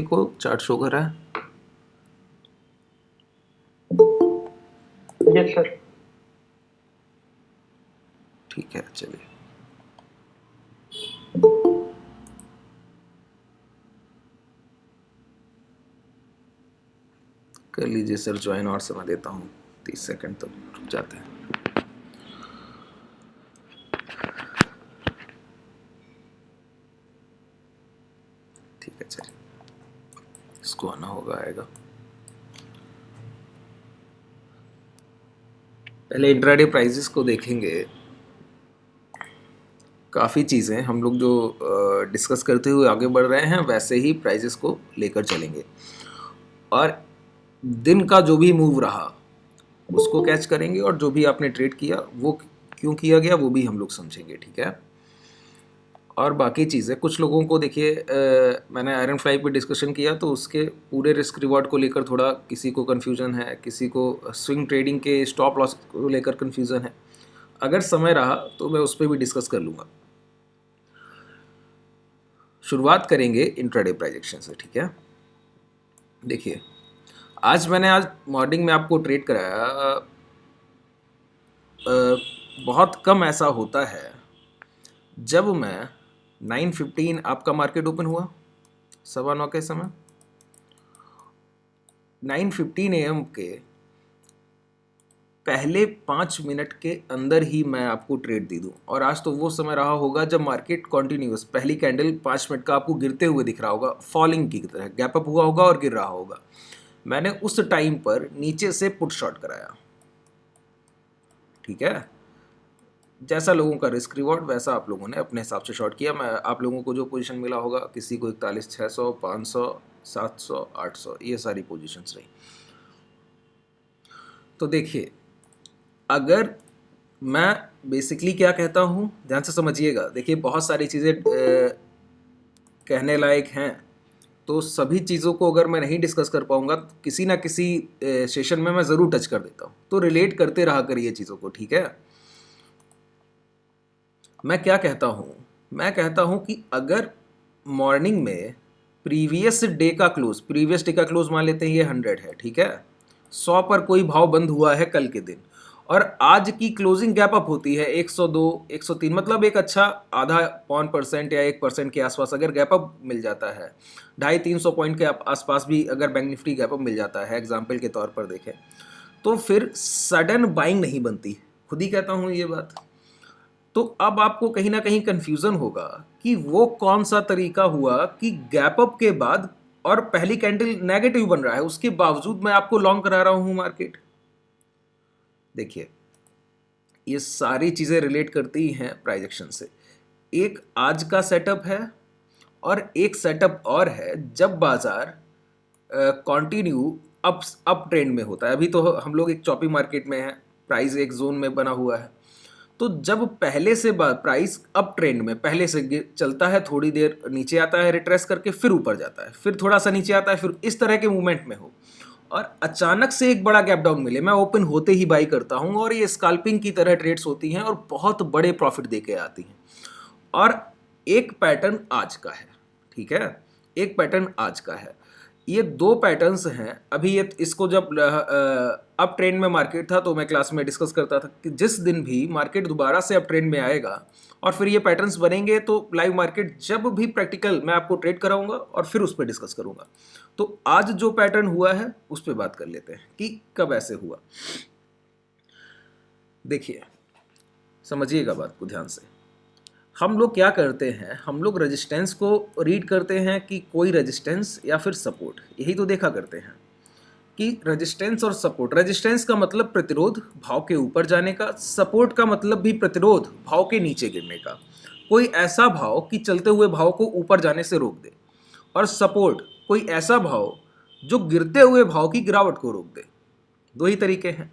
को chart show कर रहा है? Yes sir. ठीक है, चलिए। कर लीजिए सर ज्वाइन, और समय देता हूँ 30 सेकंड तक रुक जाते हैं। ठीक है, चलिए, इसको आना होगा, आएगा। पहले इंट्राडे प्राइसेस को देखेंगे। काफ़ी चीज़ें हम लोग जो डिस्कस करते हुए आगे बढ़ रहे हैं वैसे ही प्राइसेस को लेकर चलेंगे, और दिन का जो भी मूव रहा उसको कैच करेंगे, और जो भी आपने ट्रेड किया वो क्यों किया गया वो भी हम लोग समझेंगे। ठीक है, और बाकी चीज़ें कुछ लोगों को देखिए, मैंने आयरन फ्लाई पे डिस्कशन किया तो उसके पूरे रिस्क रिवॉर्ड को लेकर थोड़ा किसी को कन्फ्यूज़न है, किसी को स्विंग ट्रेडिंग के स्टॉप लॉस को लेकर कन्फ्यूज़न है। अगर समय रहा तो मैं उस पर भी डिस्कस कर लूँगा। शुरुआत करेंगे इंट्राडे प्राइजेक्शन से। ठीक है, देखिए आज मॉर्निंग में आपको ट्रेड कराया। बहुत कम ऐसा होता है जब मैं 9:15 आपका मार्केट ओपन हुआ 9:15 के समय, 9:15 AM के पहले 5 मिनट के अंदर ही मैं आपको ट्रेड दे दूं। और आज तो वो समय रहा होगा जब मार्केट कॉन्टिन्यूस पहली कैंडल 5 मिनट का आपको गिरते हुए दिख रहा होगा, फॉलिंग की तरह गैप अप हुआ होगा और गिर रहा होगा। मैंने उस टाइम पर नीचे से पुट शॉट कराया। ठीक है, जैसा लोगों का रिस्क रिवॉर्ड वैसा आप लोगों ने अपने हिसाब से शॉर्ट किया। मैं आप लोगों को जो पोजीशन मिला होगा, किसी को 41,600, 500, 700, 800, ये सारी पोजीशंस रही। तो देखिए, अगर मैं बेसिकली क्या कहता हूँ ध्यान से समझिएगा। देखिए बहुत सारी चीज़ें कहने लायक हैं, तो सभी चीज़ों को अगर मैं नहीं डिस्कस कर पाऊंगा किसी ना किसी सेशन में मैं ज़रूर टच कर देता हूँ, तो रिलेट करते रहा करिए चीज़ों को। ठीक है, मैं क्या कहता हूँ, मैं कहता हूँ कि अगर मॉर्निंग में प्रीवियस डे का क्लोज मान लेते हैं ये 100 है। ठीक है, 100 पर कोई भाव बंद हुआ है कल के दिन, और आज की क्लोजिंग गैप अप होती है 102, 103, मतलब एक अच्छा आधा % या 1% के आसपास अगर गैप अप मिल जाता है, 250-300 पॉइंट के आसपास भी अगर बैंक निफ्टी गैप अप मिल जाता है एग्जाम्पल के तौर पर देखें, तो फिर सडन बाइंग नहीं बनती। खुद ही कहता हूँ ये बात। तो अब आपको कहीं ना कहीं कंफ्यूजन होगा कि वो कौन सा तरीका हुआ कि गैप अप के बाद और पहली कैंडल नेगेटिव बन रहा है, उसके बावजूद मैं आपको लॉन्ग करा रहा हूं मार्केट। देखिए ये सारी चीजें रिलेट करती हैं प्राइजेक्शन से। एक आज का सेटअप है और एक सेटअप और है जब बाजार कंटिन्यू अप ट्रेंड में होता है। अभी तो हम लोग एक चॉपी मार्केट में है, प्राइस एक जोन में बना हुआ है। तो जब पहले से प्राइस अप ट्रेंड में पहले से चलता है, थोड़ी देर नीचे आता है रिट्रेस करके, फिर ऊपर जाता है, फिर थोड़ा सा नीचे आता है, फिर इस तरह के मूवमेंट में हो और अचानक से एक बड़ा गैप डाउन मिले, मैं ओपन होते ही बाई करता हूं, और ये स्कैल्पिंग की तरह ट्रेड्स होती हैं और बहुत बड़े प्रॉफिट देके आती हैं। और एक पैटर्न आज का है। ठीक है, एक पैटर्न आज का है। ये दो पैटर्न्स हैं। अभी ये इसको जब अप ट्रेंड में मार्केट था तो मैं क्लास में डिस्कस करता था कि जिस दिन भी मार्केट दोबारा से अप ट्रेंड में आएगा और फिर ये पैटर्न्स बनेंगे तो लाइव मार्केट जब भी प्रैक्टिकल मैं आपको ट्रेड कराऊंगा और फिर उस पर डिस्कस करूंगा। तो आज जो पैटर्न हुआ है उस पर बात कर लेते हैं कि कब ऐसे हुआ। देखिए समझिएगा बात को ध्यान से। हम लोग क्या करते हैं, हम लोग रेजिस्टेंस को रीड करते हैं कि कोई रेजिस्टेंस या फिर सपोर्ट, यही तो देखा करते हैं कि रेजिस्टेंस और सपोर्ट। रेजिस्टेंस का मतलब प्रतिरोध भाव के ऊपर जाने का, सपोर्ट का मतलब भी प्रतिरोध भाव के नीचे गिरने का। कोई ऐसा भाव कि चलते हुए भाव को ऊपर जाने से रोक दे, और सपोर्ट कोई ऐसा भाव जो गिरते हुए भाव की गिरावट को रोक दे। दो ही तरीके हैं।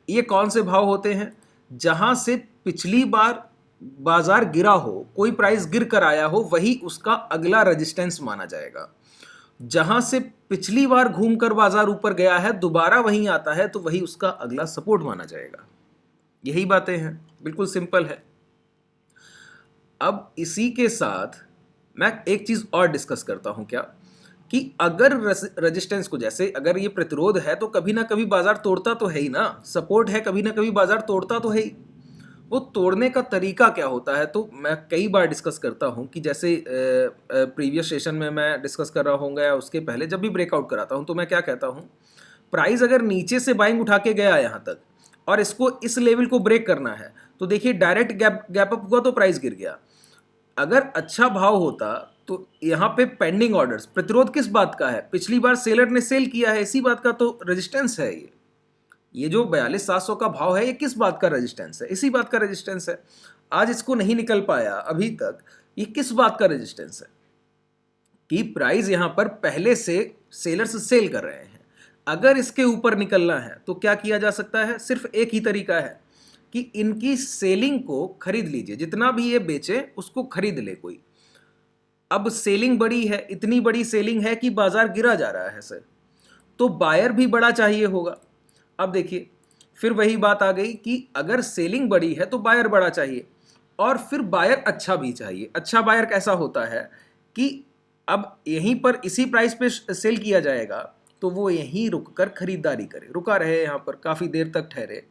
ये कौन से भाव होते हैं? जहां से पिछली बार बाजार गिरा हो, कोई प्राइस गिर कर आया हो, वही उसका अगला रेजिस्टेंस माना जाएगा। जहां से पिछली बार घूमकर बाजार ऊपर गया है, दोबारा वहीं आता है, तो वही उसका अगला सपोर्ट माना जाएगा। यही बातें हैं, बिल्कुल सिंपल है। अब इसी के साथ मैं एक चीज और डिस्कस करता हूं क्या, कि अगर रेजिस्टेंस को, जैसे अगर ये प्रतिरोध है तो कभी ना कभी बाजार तोड़ता तो है ही ना, सपोर्ट है कभी ना कभी बाजार तोड़ता तो है ही। वो तोड़ने का तरीका क्या होता है, तो मैं कई बार डिस्कस करता हूँ कि जैसे प्रीवियस सेशन में मैं डिस्कस कर रहा होऊंगा या उसके पहले जब भी ब्रेकआउट कराता हूँ, तो मैं क्या कहता हूँ, प्राइस अगर नीचे से बाइंग उठा के गया यहाँ तक और इसको इस लेवल को ब्रेक करना है, तो देखिए डायरेक्ट गैप अप हुआ तो प्राइस गिर गया। अगर अच्छा भाव होता तो यहाँ पे पेंडिंग ऑर्डर्स, प्रतिरोध किस बात का है, पिछली बार सेलर ने सेल किया है, इसी बात का तो रेजिस्टेंस है। ये जो 42,700 का भाव है, ये किस बात का रेजिस्टेंस है, इसी बात का रेजिस्टेंस है। आज इसको नहीं निकल पाया अभी तक, ये किस बात का रेजिस्टेंस है कि प्राइस यहां पर पहले से सेलर्स सेल कर रहे हैं। अगर इसके ऊपर निकलना है तो क्या किया जा सकता है, सिर्फ एक ही तरीका है कि इनकी सेलिंग को खरीद लीजिए, जितना भी ये बेचे उसको खरीद ले कोई। अब सेलिंग बड़ी है, इतनी बड़ी सेलिंग है कि बाजार गिरा जा रहा है सर, तो बायर भी बड़ा चाहिए होगा। अब देखिए फिर वही बात आ गई कि अगर सेलिंग बड़ी है तो बायर बड़ा चाहिए, और फिर बायर अच्छा भी चाहिए। अच्छा बायर कैसा होता है कि अब यहीं पर इसी प्राइस पे सेल किया जाएगा तो वो यहीं रुककर खरीदारी करे, रुका रहे यहाँ पर काफ़ी देर तक ठहरे,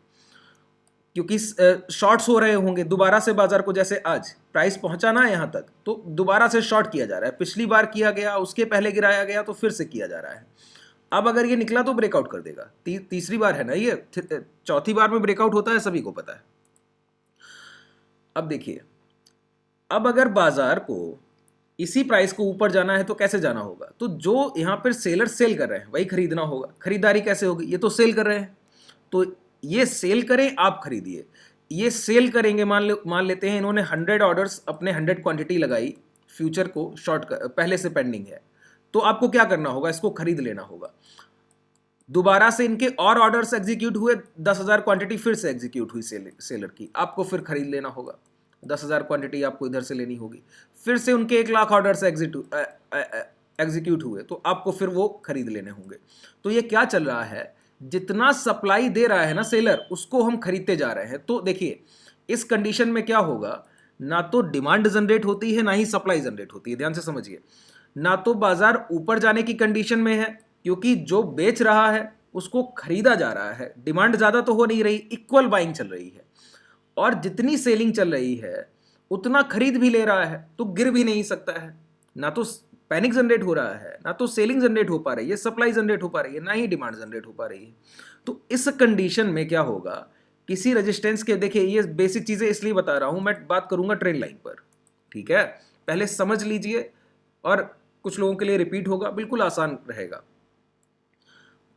क्योंकि शॉर्ट्स हो रहे होंगे दोबारा से बाजार को। जैसे आज प्राइस पहुंचाना है यहाँ तक तो दोबारा से शॉर्ट किया जा रहा है, पिछली बार किया गया, उसके पहले गिराया गया, तो फिर से किया जा रहा है। अब अगर ये निकला तो ब्रेकआउट कर देगा। तीसरी बार है ना ये, चौथी बार में ब्रेकआउट होता है, सभी को पता है। अब देखिए, अब अगर बाजार को इसी प्राइस को ऊपर जाना है तो कैसे जाना होगा, तो जो यहाँ पर सेलर सेल कर रहे हैं वही खरीदना होगा। खरीदारी कैसे होगी, ये तो सेल कर रहे हैं तो ये सेल करें, आप खरीदिए। ये सेल करेंगे, मान लेते हैं इन्होंने 100 ऑर्डर्स, अपने 100 क्वांटिटी लगाई, फ्यूचर को शॉर्ट पहले से पेंडिंग है, तो आपको क्या करना होगा, इसको खरीद लेना होगा। दोबारा से इनके और ऑर्डर्स एग्जीक्यूट हुए, 10,000 क्वांटिटी फिर से एग्जीक्यूट हुई सेलर की, आपको फिर खरीद लेना होगा। 10,000 क्वांटिटी आपको इधर से लेनी होगी। फिर से उनके 1,00,000 ऑर्डर्स एग्जीक्यूट हुए तो आपको फिर वो खरीद लेने होंगे। तो ये क्या चल रहा है, जितना सप्लाई दे रहा है ना सेलर, उसको हम खरीदते जा रहे हैं। तो देखिए इस कंडीशन में क्या होगा, ना तो डिमांड जनरेट होती है ना ही सप्लाई जनरेट होती है। ध्यान से समझिए, ना तो बाजार ऊपर जाने की कंडीशन में है क्योंकि जो बेच रहा है उसको खरीदा जा रहा है, डिमांड ज़्यादा तो हो नहीं रही, इक्वल बाइंग चल रही है, और जितनी सेलिंग चल रही है उतना खरीद भी ले रहा है, तो गिर भी नहीं सकता है। ना तो पैनिक जनरेट हो रहा है, ना तो सेलिंग जनरेट हो पा रही है, सप्लाई जनरेट हो पा रही है, ना ही डिमांड जनरेट हो पा रही है। तो इस कंडीशन में क्या होगा, किसी रेजिस्टेंस के, देखिए ये बेसिक चीज़ें इसलिए बता रहा हूं, मैं बात करूंगा ट्रेंड लाइन पर, ठीक है, पहले समझ लीजिए और कुछ लोगों के लिए रिपीट होगा, बिल्कुल आसान रहेगा।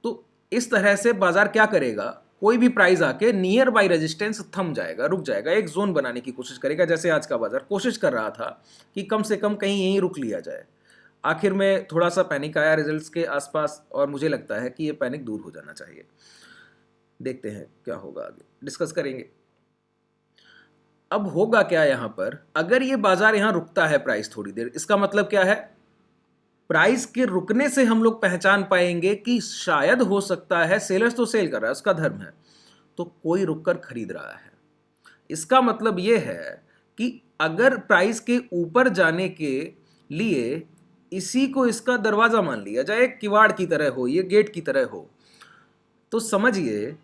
तो इस तरह से बाजार क्या करेगा, कोई भी प्राइस आके नियर बाई रेजिस्टेंस थम जाएगा, रुक जाएगा, एक जोन बनाने की कोशिश करेगा। जैसे आज का बाजार कोशिश कर रहा था कि कम से कम कहीं यहीं रुक लिया जाए। आखिर में थोड़ा सा पैनिक आया रिजल्ट्स के आसपास, और मुझे लगता है कि ये पैनिक दूर हो जाना चाहिए। देखते हैं क्या होगा, आगे डिस्कस करेंगे। अब होगा क्या यहाँ पर, अगर ये बाजार यहाँ रुकता है प्राइस थोड़ी देर, इसका मतलब क्या है, प्राइस के रुकने से हम लोग पहचान पाएंगे कि शायद हो सकता है, सेलर्स तो सेल कर रहा है, उसका धर्म है, तो कोई रुककर खरीद रहा है। इसका मतलब ये है कि अगर प्राइस के ऊपर जाने के लिए इसी को इसका दरवाजा मान लिया जाए, किवाड़ की तरह हो, ये गेट की तरह हो, तो समझिए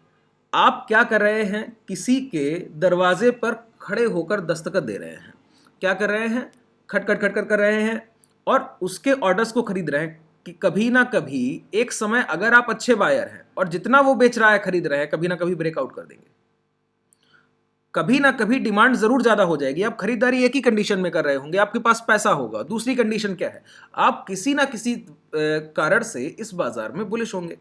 आप क्या कर रहे हैं, किसी के दरवाजे पर खड़े होकर दस्तखत दे रहे हैं। क्या कर रहे हैं, खटखट खटखट कर रहे हैं और उसके ऑर्डर्स को खरीद रहे हैं कि कभी ना कभी एक समय, अगर आप अच्छे बायर हैं और जितना वो बेच रहा है खरीद रहे हैं, कभी ना कभी ब्रेकआउट कर देंगे, कभी ना कभी डिमांड जरूर ज्यादा हो जाएगी। आप खरीदारी एक ही कंडीशन में कर रहे होंगे, आपके पास पैसा होगा। दूसरी कंडीशन क्या है, आप किसी ना किसी कारण से इस बाजार में बुलिश होंगे,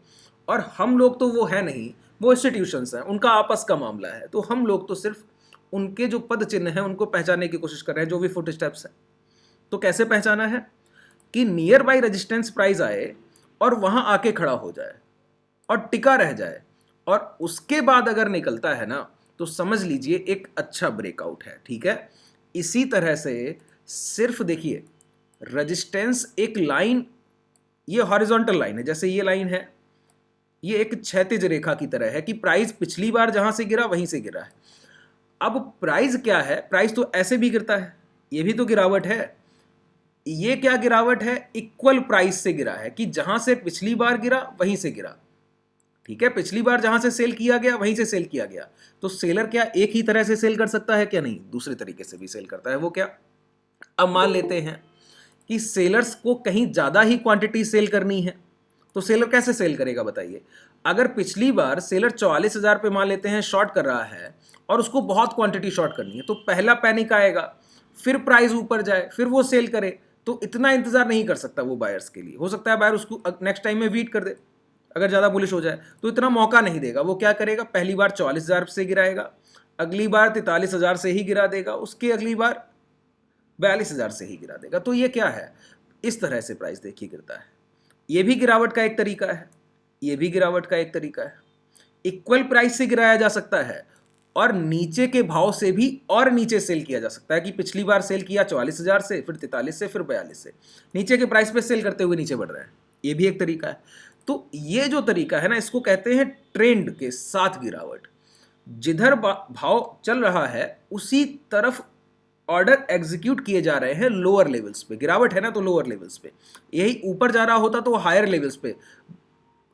और हम लोग तो वो है नहीं, वो इंस्टीट्यूशंस हैं, उनका आपस का मामला है। तो हम लोग तो सिर्फ उनके जो पद चिन्ह हैं उनको पहचानने की कोशिश कर रहे हैं, जो भी फुट स्टेप्स हैं। तो कैसे पहचाना है कि नियर बाई रेजिस्टेंस प्राइस आए और वहां आके खड़ा हो जाए और टिका रह जाए, और उसके बाद अगर निकलता है ना, तो समझ लीजिए एक अच्छा ब्रेकआउट है, ठीक है। इसी तरह से सिर्फ देखिए, रेजिस्टेंस एक लाइन, ये हॉरिजॉन्टल लाइन है, जैसे ये लाइन है, ये एक क्षैतिज रेखा की तरह है कि प्राइस पिछली बार जहां से गिरा वहीं से गिरा है। अब प्राइस क्या है, प्राइस तो ऐसे भी गिरता है, ये भी तो गिरावट है, ये क्या गिरावट है, इक्वल प्राइस से गिरा है, कि जहां से पिछली बार गिरा वहीं से गिरा। ठीक है, पिछली बार जहां से सेल किया गया वहीं से सेल किया गया। तो सेलर क्या एक ही तरह से सेल कर सकता है क्या? नहीं, दूसरे तरीके से भी सेल करता है। वो क्या? अब मान लेते हैं कि सेलर्स को कहीं ज्यादा ही क्वांटिटी सेल करनी है, तो सेलर कैसे सेल करेगा बताइए? अगर पिछली बार सेलर 44,000 पे मान लेते हैं शॉर्ट कर रहा है और उसको बहुत क्वांटिटी शॉर्ट करनी है, तो पहला पैनिक आएगा, फिर प्राइस ऊपर जाए, फिर वो सेल करे। तो इतना इंतजार नहीं कर सकता वो बायर्स के लिए। हो सकता है बायर उसको नेक्स्ट टाइम में बीट कर दे, अगर ज़्यादा बुलिश हो जाए, तो इतना मौका नहीं देगा। वो क्या करेगा, पहली बार 44,000 से गिराएगा, अगली बार 43,000 से ही गिरा देगा, उसके अगली बार 42,000 से ही गिरा देगा। तो ये क्या है, इस तरह से प्राइस देखिए गिरता है। ये भी गिरावट का एक तरीका है, ये भी गिरावट का एक तरीका है। इक्वल प्राइस से गिराया जा सकता है और नीचे के भाव से भी और नीचे सेल किया जा सकता है, कि पिछली बार सेल किया 44,000 से, फिर 43 से, फिर 42 से, नीचे के प्राइस पे सेल करते हुए नीचे बढ़ रहे हैं। ये भी एक तरीका है। तो ये जो तरीका है ना, इसको कहते हैं ट्रेंड के साथ गिरावट। जिधर भाव चल रहा है उसी तरफ ऑर्डर एग्जीक्यूट किए जा रहे हैं लोअर लेवल्स पे। गिरावट है ना, तो लोअर लेवल्स पे। यही ऊपर जा रहा होता तो हायर लेवल्स पे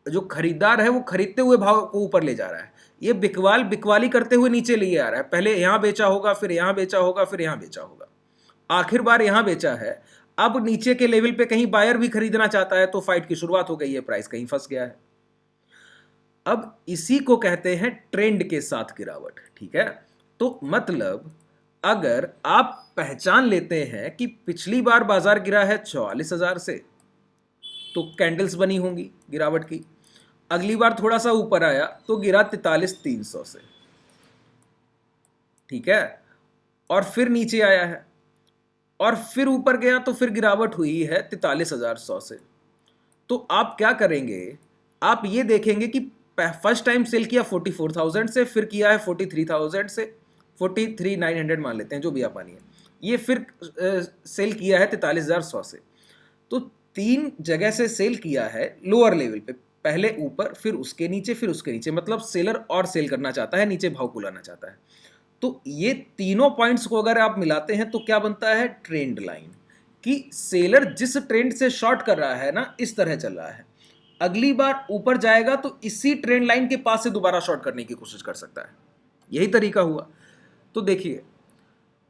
जो खरीदार है वो खरीदते हुए भाव को ऊपर ले जा रहा है। ये बिकवाली करते हुए नीचे लिए आ रहा है। पहले यहां बेचा होगा, फिर यहां बेचा होगा, फिर यहां बेचा होगा, आखिर बार यहां बेचा है। अब नीचे के लेवल पे कहीं बायर भी खरीदना चाहता है, तो फाइट की शुरुआत हो गई है, प्राइस कहीं फंस गया है। अब इसी को कहते हैं ट्रेंड के साथ गिरावट। ठीक है, तो मतलब अगर आप पहचान लेते हैं कि पिछली बार बाजार गिरा है 44,000 से, तो कैंडल्स बनी होंगी गिरावट की। अगली बार थोड़ा सा ऊपर आया तो गिरा 43,300 से। ठीक है, और फिर नीचे आया है और फिर ऊपर गया तो फिर गिरावट हुई है 43,100 से। तो आप क्या करेंगे, आप ये देखेंगे कि फर्स्ट टाइम सेल किया 44,000 से, फिर किया है 43,000 से, 43,900 मान लेते हैं, जो भी आप मानिए। ये फिर सेल किया है 43,100 से। तो 3 जगह से सेल किया है लोअर लेवल पे, पहले ऊपर, फिर उसके नीचे, फिर उसके नीचे। मतलब सेलर और सेल करना चाहता है, नीचे भाव को लाना चाहता है। तो ये तीनों पॉइंट्स को अगर आप मिलाते हैं तो क्या बनता है, ट्रेंड लाइन। कि सेलर जिस ट्रेंड से शॉर्ट कर रहा है ना, इस तरह चल रहा है, अगली बार ऊपर जाएगा तो इसी ट्रेंड लाइन के पास से दोबारा शॉर्ट करने की कोशिश कर सकता है। यही तरीका हुआ। तो देखिए,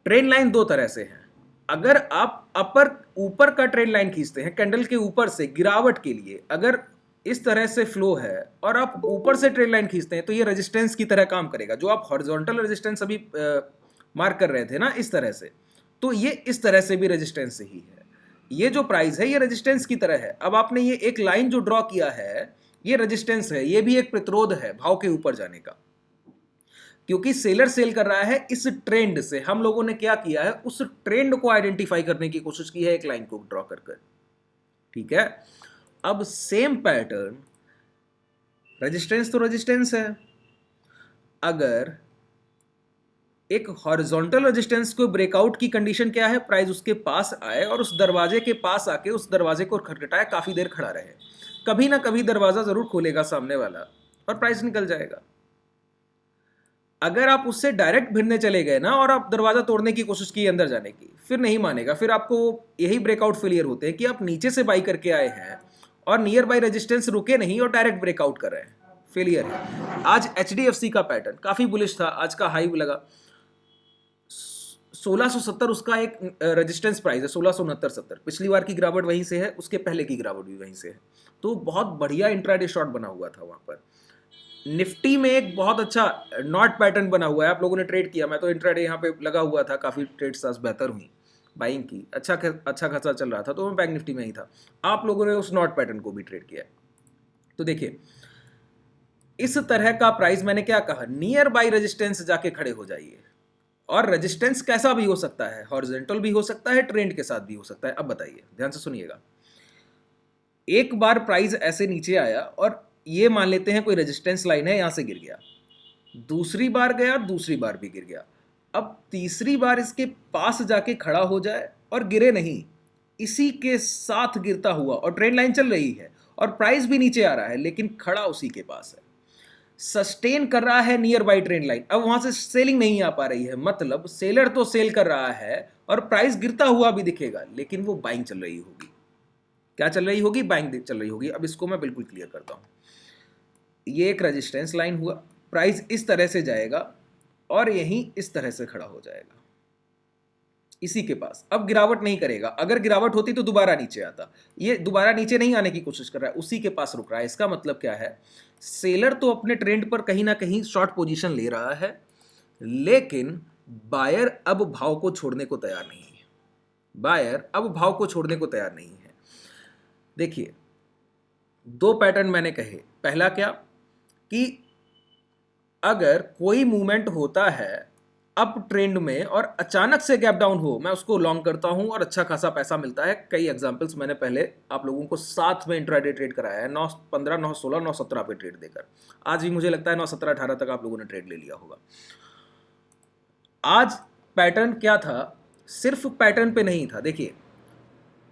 ट्रेंड लाइन दो तरह से है। अगर आप ऊपर का ट्रेंड लाइन खींचते हैं कैंडल के ऊपर से गिरावट के लिए, अगर इस तरह से फ्लो है और आप ऊपर से ट्रेंड लाइन खींचते हैं, तो ये रेजिस्टेंस की तरह काम करेगा। जो आप हॉरिजॉन्टल रेजिस्टेंस अभी मार्क कर रहे थे ना, इस तरह से, तो ये इस तरह से भी रेजिस्टेंस ही है। ये जो प्राइस है ये रेजिस्टेंस की तरह है। अब आपने ये एक लाइन जो ड्रॉ किया है, ये रेजिस्टेंस है, ये भी एक प्रतिरोध है भाव के ऊपर जाने का। क्योंकि सेलर सेल कर रहा है इस ट्रेंड से, हम लोगों ने क्या किया है, उस ट्रेंड को आइडेंटिफाई करने की कोशिश की है एक लाइन को ड्रॉ कर। ठीक है, अब सेम पैटर्न, रेजिस्टेंस तो रेजिस्टेंस है। अगर एक हॉरिजॉन्टल रेजिस्टेंस को ब्रेकआउट की कंडीशन क्या है, प्राइस उसके पास आए और उस दरवाजे के पास आके उस दरवाजे को खटखटाए, काफी देर खड़ा रहे। कभी ना कभी दरवाजा जरूर खोलेगा सामने वाला और प्राइस निकल जाएगा। अगर आप उससे डायरेक्ट भिड़ने चले गए ना और आप दरवाजा तोड़ने की कोशिश की अंदर जाने की, फिर नहीं मानेगा। फिर आपको यही ब्रेकआउट फेलियर होते हैं कि आप नीचे से बाई करके आए हैं और नियर बाई रेजिस्टेंस रुके नहीं और डायरेक्ट ब्रेकआउट कर रहे हैं, फेलियर है। आज HDFC का पैटर्न काफी बुलिश था, आज का हाई लगा 1670, उसका एक रेजिस्टेंस प्राइस है 1669.70। पिछली बार की गिरावट वहीं से है, उसके पहले की गिरावट भी वहीं से है। तो बहुत बढ़िया इंट्राडे शॉट बना हुआ था वहां पर। निफ्टी में एक बहुत अच्छा नॉट पैटर्न बना हुआ है, आप लोगों ने ट्रेड किया। मैं तो इंट्राडे यहाँ पे लगा हुआ था, काफ़ी ट्रेड्स आज बेहतर हुई बाइंग की, अच्छा खासा चल रहा था, तो मैं बैंक निफ्टी में ही था। आप लोगों ने उस नॉट पैटर्न को भी ट्रेड किया। तो देखिए, इस तरह का प्राइस, मैंने क्या कहा, नियर बाई रेजिस्टेंस जाके खड़े हो जाइए। और रेजिस्टेंस कैसा भी हो सकता है, हॉरिजॉन्टल भी हो सकता है, ट्रेंड के साथ भी हो सकता है। अब बताइए, ध्यान से सुनिएगा। एक बार प्राइस ऐसे नीचे आया और ये मान लेते हैं कोई रेजिस्टेंस लाइन है, यहां से गिर गया, दूसरी बार गया, दूसरी बार भी गिर गया, अब तीसरी बार इसके पास जाके खड़ा हो जाए और गिरे नहीं, इसी के साथ गिरता हुआ, और ट्रेंड लाइन चल रही है और प्राइस भी नीचे आ रहा है, लेकिन खड़ा उसी के पास है, सस्टेन कर रहा है नियर बाई ट्रेंड लाइन। अब वहां से सेलिंग नहीं आ पा रही है, मतलब सेलर तो सेल कर रहा है और प्राइस गिरता हुआ भी दिखेगा, लेकिन वो बाइंग चल रही होगी। क्या चल रही होगी? बाइंग चल रही होगी। अब इसको मैं बिल्कुल क्लियर करता हूँ। ये एक रेजिस्टेंस लाइन हुआ, प्राइस इस तरह से जाएगा और यहीं इस तरह से खड़ा हो जाएगा इसी के पास। अब गिरावट नहीं करेगा, अगर गिरावट होती तो दोबारा नीचे आता। ये दोबारा नीचे नहीं आने की कोशिश कर रहा है, उसी के पास रुक रहा है। इसका मतलब क्या है? सेलर तो अपने ट्रेंड पर कहीं ना कहीं शॉर्ट पोजीशन ले रहा है, लेकिन बायर अब भाव को छोड़ने को तैयार नहीं है। बायर अब भाव को छोड़ने को तैयार नहीं है। देखिए, दो पैटर्न मैंने कहे। पहला क्या कि अगर कोई मूवमेंट होता है अप ट्रेंड में और अचानक से गैप डाउन हो, मैं उसको लॉन्ग करता हूं और अच्छा खासा पैसा मिलता है। कई एग्जांपल्स मैंने पहले आप लोगों को साथ में इंट्राडे ट्रेड कराया है, 9.15, 9.16, 9.17 पे ट्रेड देकर। आज भी मुझे लगता है 9.17, 18 तक आप लोगों ने ट्रेड ले लिया होगा। आज पैटर्न क्या था? सिर्फ पैटर्न पे नहीं था। देखिए,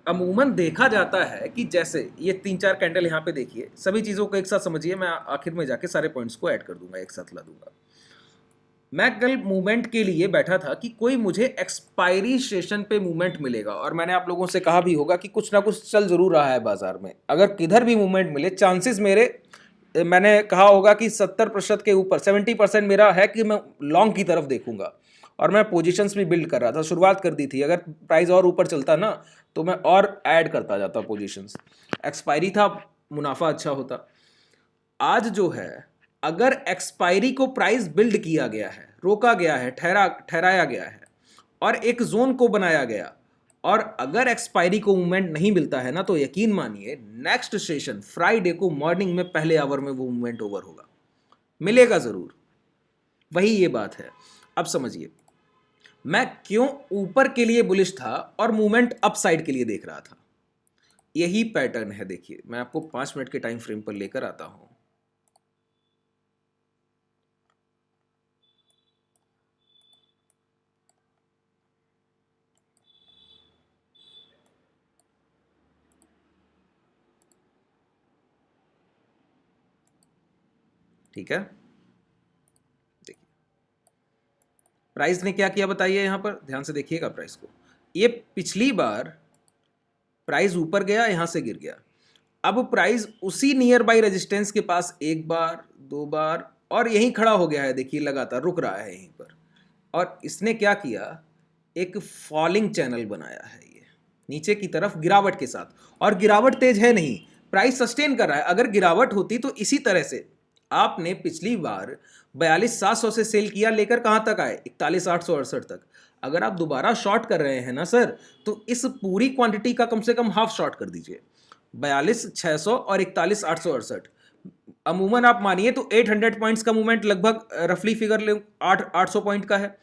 अमूमन देखा जाता है कि जैसे ये 3-4 कैंडल यहाँ पे देखिए, सभी चीज़ों को एक साथ समझिए, मैं आखिर में जाके सारे पॉइंट्स को ऐड कर दूंगा, एक साथ ला दूंगा। मैं कल मूवमेंट के लिए बैठा था कि कोई मुझे एक्सपायरी सेशन पे मूवमेंट मिलेगा, और मैंने आप लोगों से कहा भी होगा कि कुछ ना कुछ चल जरूर रहा है बाजार में। अगर किधर भी मूवमेंट मिले, चांसेस मेरे, मैंने कहा होगा कि 70% के ऊपर 70% मेरा है कि मैं लॉन्ग की तरफ देखूंगा, और मैं पोजीशंस भी बिल्ड कर रहा था, शुरुआत कर दी थी। अगर प्राइस और ऊपर चलता ना तो मैं और ऐड करता जाता पोजीशंस। एक्सपायरी था, मुनाफा अच्छा होता। आज जो है, अगर एक्सपायरी को प्राइस बिल्ड किया गया है, रोका गया है, ठहराया गया है और एक जोन को बनाया गया, और अगर एक्सपायरी को मूवमेंट नहीं मिलता है ना, तो यकीन मानिए नेक्स्ट सेशन फ्राइडे को मॉर्निंग में पहले आवर में वो मूवमेंट ओवर होगा, मिलेगा जरूर। वही ये बात है। अब समझिए मैं क्यों ऊपर के लिए बुलिश था और मूवमेंट अपसाइड के लिए देख रहा था। यही पैटर्न है। देखिए, मैं आपको 5 मिनट के टाइम फ्रेम पर लेकर आता हूं। ठीक है, देखिए प्राइस ने क्या किया बताइए। यहां पर ध्यान से देखिएगा प्राइस को। ये पिछली बार प्राइस ऊपर गया, यहां से गिर गया। अब प्राइस उसी नियर बाई रेजिस्टेंस के पास एक बार, दो बार, और यहीं खड़ा हो गया है। देखिए, लगातार रुक रहा है यहीं पर, और इसने क्या किया? एक फॉलिंग चैनल बनाया है, ये नीचे की तरफ गिरावट के साथ। और गिरावट तेज है नहीं, प्राइस सस्टेन कर रहा है। अगर गिरावट होती तो इसी तरह से आपने पिछली बार 42,700 से सेल किया, लेकर कहां तक आए? 41,868 तक। अगर आप दोबारा शॉर्ट कर रहे हैं ना सर, तो इस पूरी क्वांटिटी का कम से कम हाफ शॉर्ट कर दीजिए। 42,600 और 41,868, अमूमन आप मानिए तो 800 पॉइंट्स का मूवमेंट लगभग रफली फिगर ले 800 पॉइंट का है।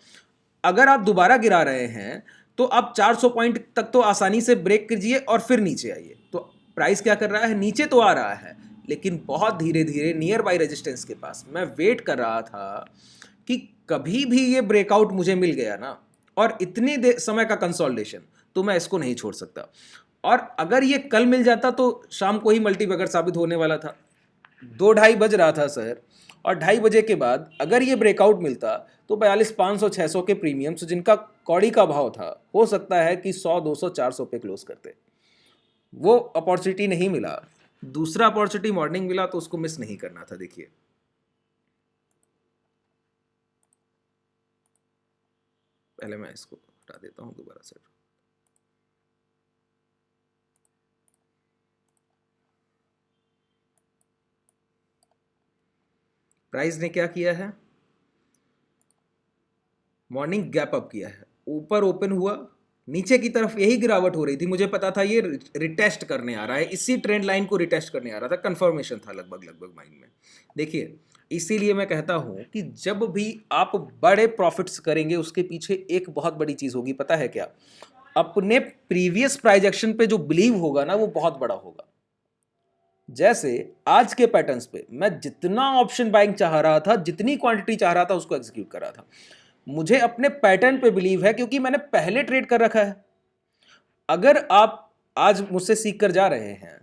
अगर आप दोबारा गिरा रहे हैं तो आप 400 पॉइंट तक तो आसानी से ब्रेक कीजिए और फिर नीचे आइए। तो प्राइस क्या कर रहा है? नीचे तो आ रहा है, लेकिन बहुत धीरे धीरे नियर बाई रेजिस्टेंस के पास। मैं वेट कर रहा था कि कभी भी ये ब्रेकआउट मुझे मिल गया ना, और इतनी समय का कंसोलिडेशन, तो मैं इसको नहीं छोड़ सकता। और अगर ये कल मिल जाता तो शाम को ही मल्टीबैगर साबित होने वाला था। 2-2:30 बज रहा था सर, और 2:30 बजे के बाद अगर ये ब्रेकआउट मिलता तो 42,500, 600 के प्रीमियम्स जिनका कौड़ी का भाव था, हो सकता है कि 100, 200, 400 पे क्लोज करते। वो अपॉर्चुनिटी नहीं मिला। दूसरा अपॉर्चुनिटी मॉर्निंग मिला, तो उसको मिस नहीं करना था। देखिए, पहले मैं इसको हटा देता हूं दोबारा से। प्राइस ने क्या किया है? मॉर्निंग गैप अप किया है, ऊपर ओपन हुआ, नीचे की तरफ यही गिरावट हो रही थी। मुझे पता था ये रिटेस्ट करने आ रहा है, इसी ट्रेंड लाइन को रिटेस्ट करने आ रहा था, कंफर्मेशन था लगभग माइंड में। देखिए, इसीलिए मैं कहता हूं कि जब भी आप बड़े प्रॉफिट्स करेंगे, उसके पीछे एक बहुत बड़ी चीज होगी, पता है क्या? अपने प्रीवियस प्राइजेक्शन पे जो बिलीव होगा ना, वो बहुत बड़ा होगा। जैसे आज के पैटर्न्स पे मैं जितना ऑप्शन बाइंग चाह रहा था, जितनी क्वांटिटी चाह रहा था, उसको एग्जीक्यूट कर रहा था। मुझे अपने पैटर्न पे बिलीव है, क्योंकि मैंने पहले ट्रेड कर रखा है। अगर आप आज मुझसे सीख कर जा रहे हैं,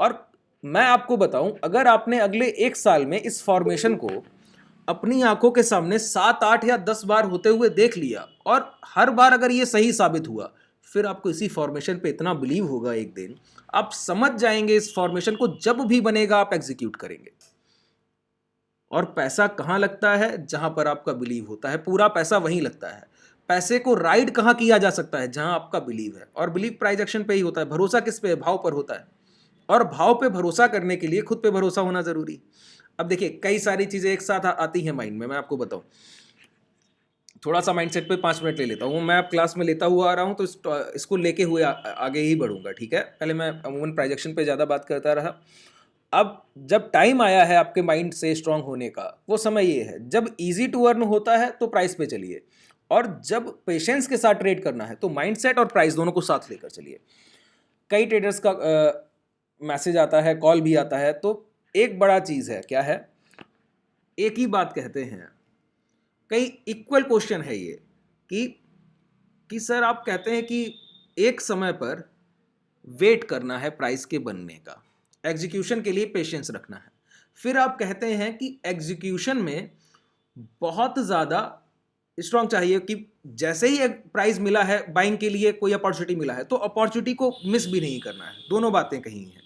और मैं आपको बताऊं, अगर आपने अगले 1 साल में इस फॉर्मेशन को अपनी आंखों के सामने 7 8 या 10 बार होते हुए देख लिया और हर बार अगर ये सही साबित हुआ, फिर आपको इसी फॉर्मेशन पे इतना बिलीव होगा, एक दिन आप समझ जाएंगे इस फॉर्मेशन को, जब भी बनेगा आप एग्जीक्यूट करेंगे। और पैसा कहाँ लगता है? जहां पर आपका बिलीव होता है, पूरा पैसा वहीं लगता है। पैसे को राइड कहाँ किया जा सकता है? जहां आपका बिलीव है। और बिलीव प्राइस एक्शन पे ही होता है। भरोसा किस पे है? भाव पर होता है। और भाव पे भरोसा करने के लिए खुद पे भरोसा होना जरूरी। अब देखिए, कई सारी चीजें एक साथ आती हैं माइंड में। मैं आपको बताऊं, थोड़ा सा माइंडसेट पे 5 मिनट ले लेता हूँ। मैं अब क्लास में लेता हुआ आ रहा हूँ, तो इसको लेके हुए आगे ही बढ़ूंगा, ठीक है? पहले मैं अमूमन प्राइजेक्शन पे ज़्यादा बात करता रहा। अब जब टाइम आया है आपके माइंड से स्ट्रांग होने का, वो समय ये है जब इजी टू अर्न होता है तो प्राइस पे चलिए, और जब पेशेंस के साथ ट्रेड करना है तो माइंडसेट और प्राइस दोनों को साथ लेकर चलिए। कई ट्रेडर्स का मैसेज आता है, कॉल भी आता है, तो एक बड़ा चीज़ है, क्या है? एक ही बात कहते हैं। कई इक्वल क्वेश्चन है ये कि सर आप कहते हैं कि एक समय पर वेट करना है प्राइस के बनने का, एग्जीक्यूशन के लिए पेशेंस रखना है। फिर आप कहते हैं कि एग्जीक्यूशन में बहुत ज़्यादा स्ट्रांग चाहिए, कि जैसे ही एक प्राइस मिला है बाइंग के लिए, कोई अपॉर्चुनिटी मिला है तो अपॉर्चुनिटी को मिस भी नहीं करना है। दोनों बातें कही हैं।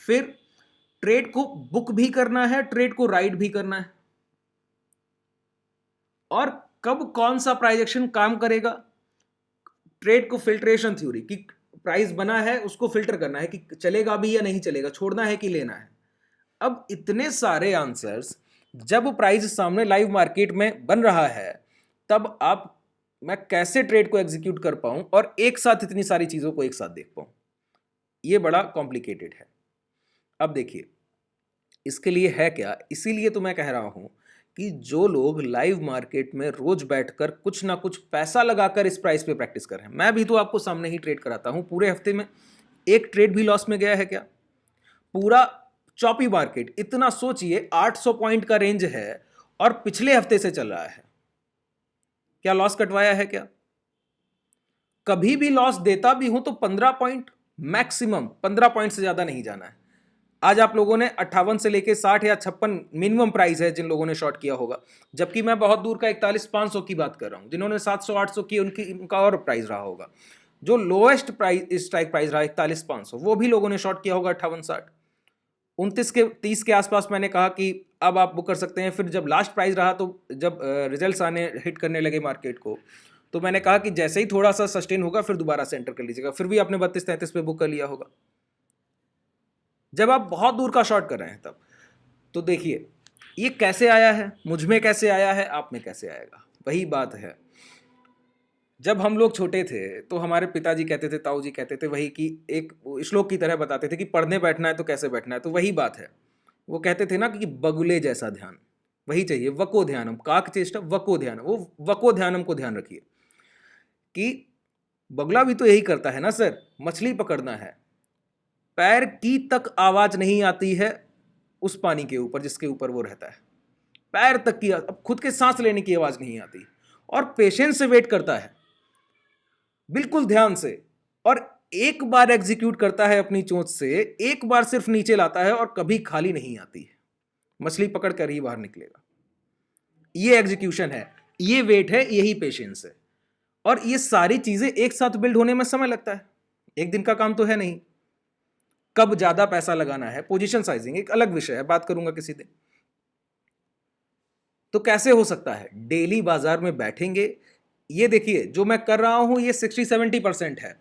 फिर ट्रेड को बुक भी करना है, ट्रेड को राइड भी करना है। और कब कौन सा प्राइस एक्शन काम करेगा? ट्रेड को फिल्ट्रेशन थ्योरी, कि प्राइस बना है उसको फिल्टर करना है कि चलेगा भी या नहीं चलेगा, छोड़ना है कि लेना है। अब इतने सारे आंसर्स जब प्राइस सामने लाइव मार्केट में बन रहा है, तब मैं कैसे ट्रेड को एग्जीक्यूट कर पाऊं और एक साथ इतनी सारी चीजों को एक साथ देख पाऊं? ये बड़ा कॉम्प्लिकेटेड है। अब देखिए, इसके लिए है क्या? इसीलिए तो मैं कह रहा हूं कि जो लोग लाइव मार्केट में रोज बैठकर कुछ ना कुछ पैसा लगाकर इस प्राइस पे प्रैक्टिस कर रहे हैं, मैं भी तो आपको सामने ही ट्रेड कराता हूं। पूरे हफ्ते में एक ट्रेड भी लॉस में गया है क्या? पूरा चॉपी मार्केट, इतना सोचिए, 800 पॉइंट का रेंज है और पिछले हफ्ते से चल रहा है, क्या लॉस कटवाया है क्या? कभी भी लॉस देता भी हूं तो 15 पॉइंट मैक्सिमम, 15 पॉइंट से ज्यादा नहीं जाना है। आज आप लोगों ने 58 से लेके 60 या 56 मिनिमम प्राइस है जिन लोगों ने शॉर्ट किया होगा, जबकि मैं बहुत दूर का 41,500 की बात कर रहा हूं। जिन्होंने 700 800 की, उनका और प्राइस रहा होगा। जो लोएस्ट प्राइस, स्ट्राइक प्राइस रहा 41,500, वो भी लोगों ने शॉर्ट किया होगा 58 60। 29 के 30 के आसपास मैंने कहा कि अब आप बुक कर सकते हैं। फिर जब लास्ट प्राइस रहा, तो जब रिजल्ट्स आने हिट करने लगे मार्केट को, तो मैंने कहा कि जैसे ही थोड़ा सा सस्टेन होगा फिर दोबारा से एंटर कर लीजिएगा। फिर भी आपने 32 33 पे बुक कर लिया होगा, जब आप बहुत दूर का शॉर्ट कर रहे हैं तब। तो देखिए, ये कैसे आया है, मुझ में कैसे आया है, आप में कैसे आएगा? वही बात है। जब हम लोग छोटे थे तो हमारे पिताजी कहते थे, ताऊ जी कहते थे, वही कि एक श्लोक की तरह बताते थे कि पढ़ने बैठना है तो कैसे बैठना है। तो वही बात है, वो कहते थे ना कि बगुले जैसा ध्यान, वही चाहिए। वको ध्यानम, काक चेष्टा वको ध्यान, वो वको ध्यानम को ध्यान रखिए कि बगुला भी तो यही करता है ना सर, मछली पकड़ना है, पैर की तक आवाज नहीं आती है उस पानी के ऊपर जिसके ऊपर वो रहता है, पैर तक की, अब खुद के सांस लेने की आवाज नहीं आती, और पेशेंस से वेट करता है, बिल्कुल ध्यान से, और एक बार एग्जीक्यूट करता है अपनी चोंच से, एक बार सिर्फ नीचे लाता है और कभी खाली नहीं आती है, मछली पकड़ कर ही बाहर निकलेगा। ये एग्जीक्यूशन है, ये वेट है, यही पेशेंस है। और ये सारी चीजें एक साथ बिल्ड होने में समय लगता है, एक दिन का काम तो है नहीं। कब ज्यादा पैसा लगाना है, पोजीशन साइजिंग एक अलग विषय है, बात करूंगा किसी दिन। तो कैसे हो सकता है? डेली बाजार में बैठेंगे। ये देखिए, जो मैं कर रहा हूं ये 60-70% है।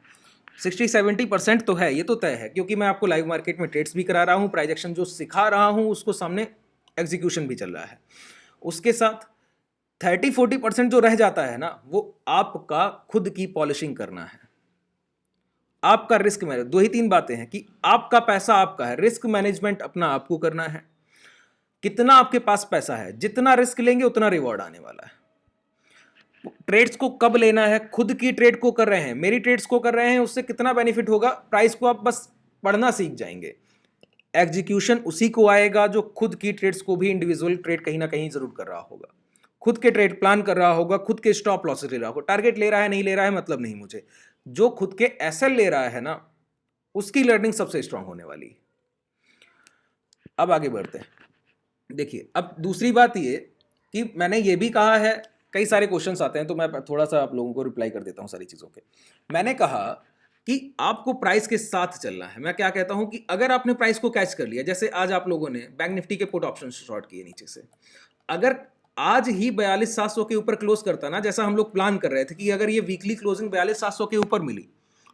60-70% तो है, ये तो तय है, क्योंकि मैं आपको लाइव मार्केट में ट्रेड्स भी करा रहा हूं, प्राइजेक्शन जो सिखा रहा हूं उसको सामने एग्जीक्यूशन भी चल रहा है। उसके साथ 30-40% जो रह जाता है ना, वो आपका खुद की पॉलिशिंग करना है, आपका रिस्क मैनेज। 2 ही 3 बातें हैं कि आपका पैसा आपका है, रिस्क मैनेजमेंट अपना आपको करना है। कितना आपके पास पैसा है, जितना रिस्क लेंगे उतना रिवॉर्ड आने वाला है। ट्रेड्स को कब लेना है, खुद की ट्रेड को कर रहे हैं, मेरी ट्रेड्स को कर रहे हैं, उससे कितना बेनिफिट होगा, प्राइस को आप बस पढ़ना सीख जाएंगे। एग्जीक्यूशन उसी को आएगा जो खुद की ट्रेड्स को भी इंडिविजुअल ट्रेड कहीं ना कहीं जरूर कर रहा होगा, खुद के ट्रेड प्लान कर रहा होगा, खुद के स्टॉप लॉसेस ले रहा होगा। टारगेट ले रहा है नहीं ले रहा है मतलब नहीं मुझे, जो खुद के एसएल ले रहा है ना, उसकी लर्निंग सबसे स्ट्रांग होने वाली है। अब आगे बढ़ते हैं। देखिए, अब दूसरी बात ये कि मैंने ये भी कहा है, कई सारे क्वेश्चंस आते हैं तो मैं थोड़ा सा आप लोगों को रिप्लाई कर देता हूँ सारी चीज़ों के। मैंने कहा कि आपको प्राइस के साथ चलना है। मैं क्या कहता हूँ कि अगर आपने प्राइस को कैच कर लिया, जैसे आज आप लोगों ने बैंक निफ्टी के पुट ऑप्शन शॉर्ट किए नीचे से, अगर आज ही 42,700 के ऊपर क्लोज करता ना, जैसा हम लोग प्लान कर रहे थे कि अगर ये वीकली क्लोजिंग 42,700 के ऊपर मिली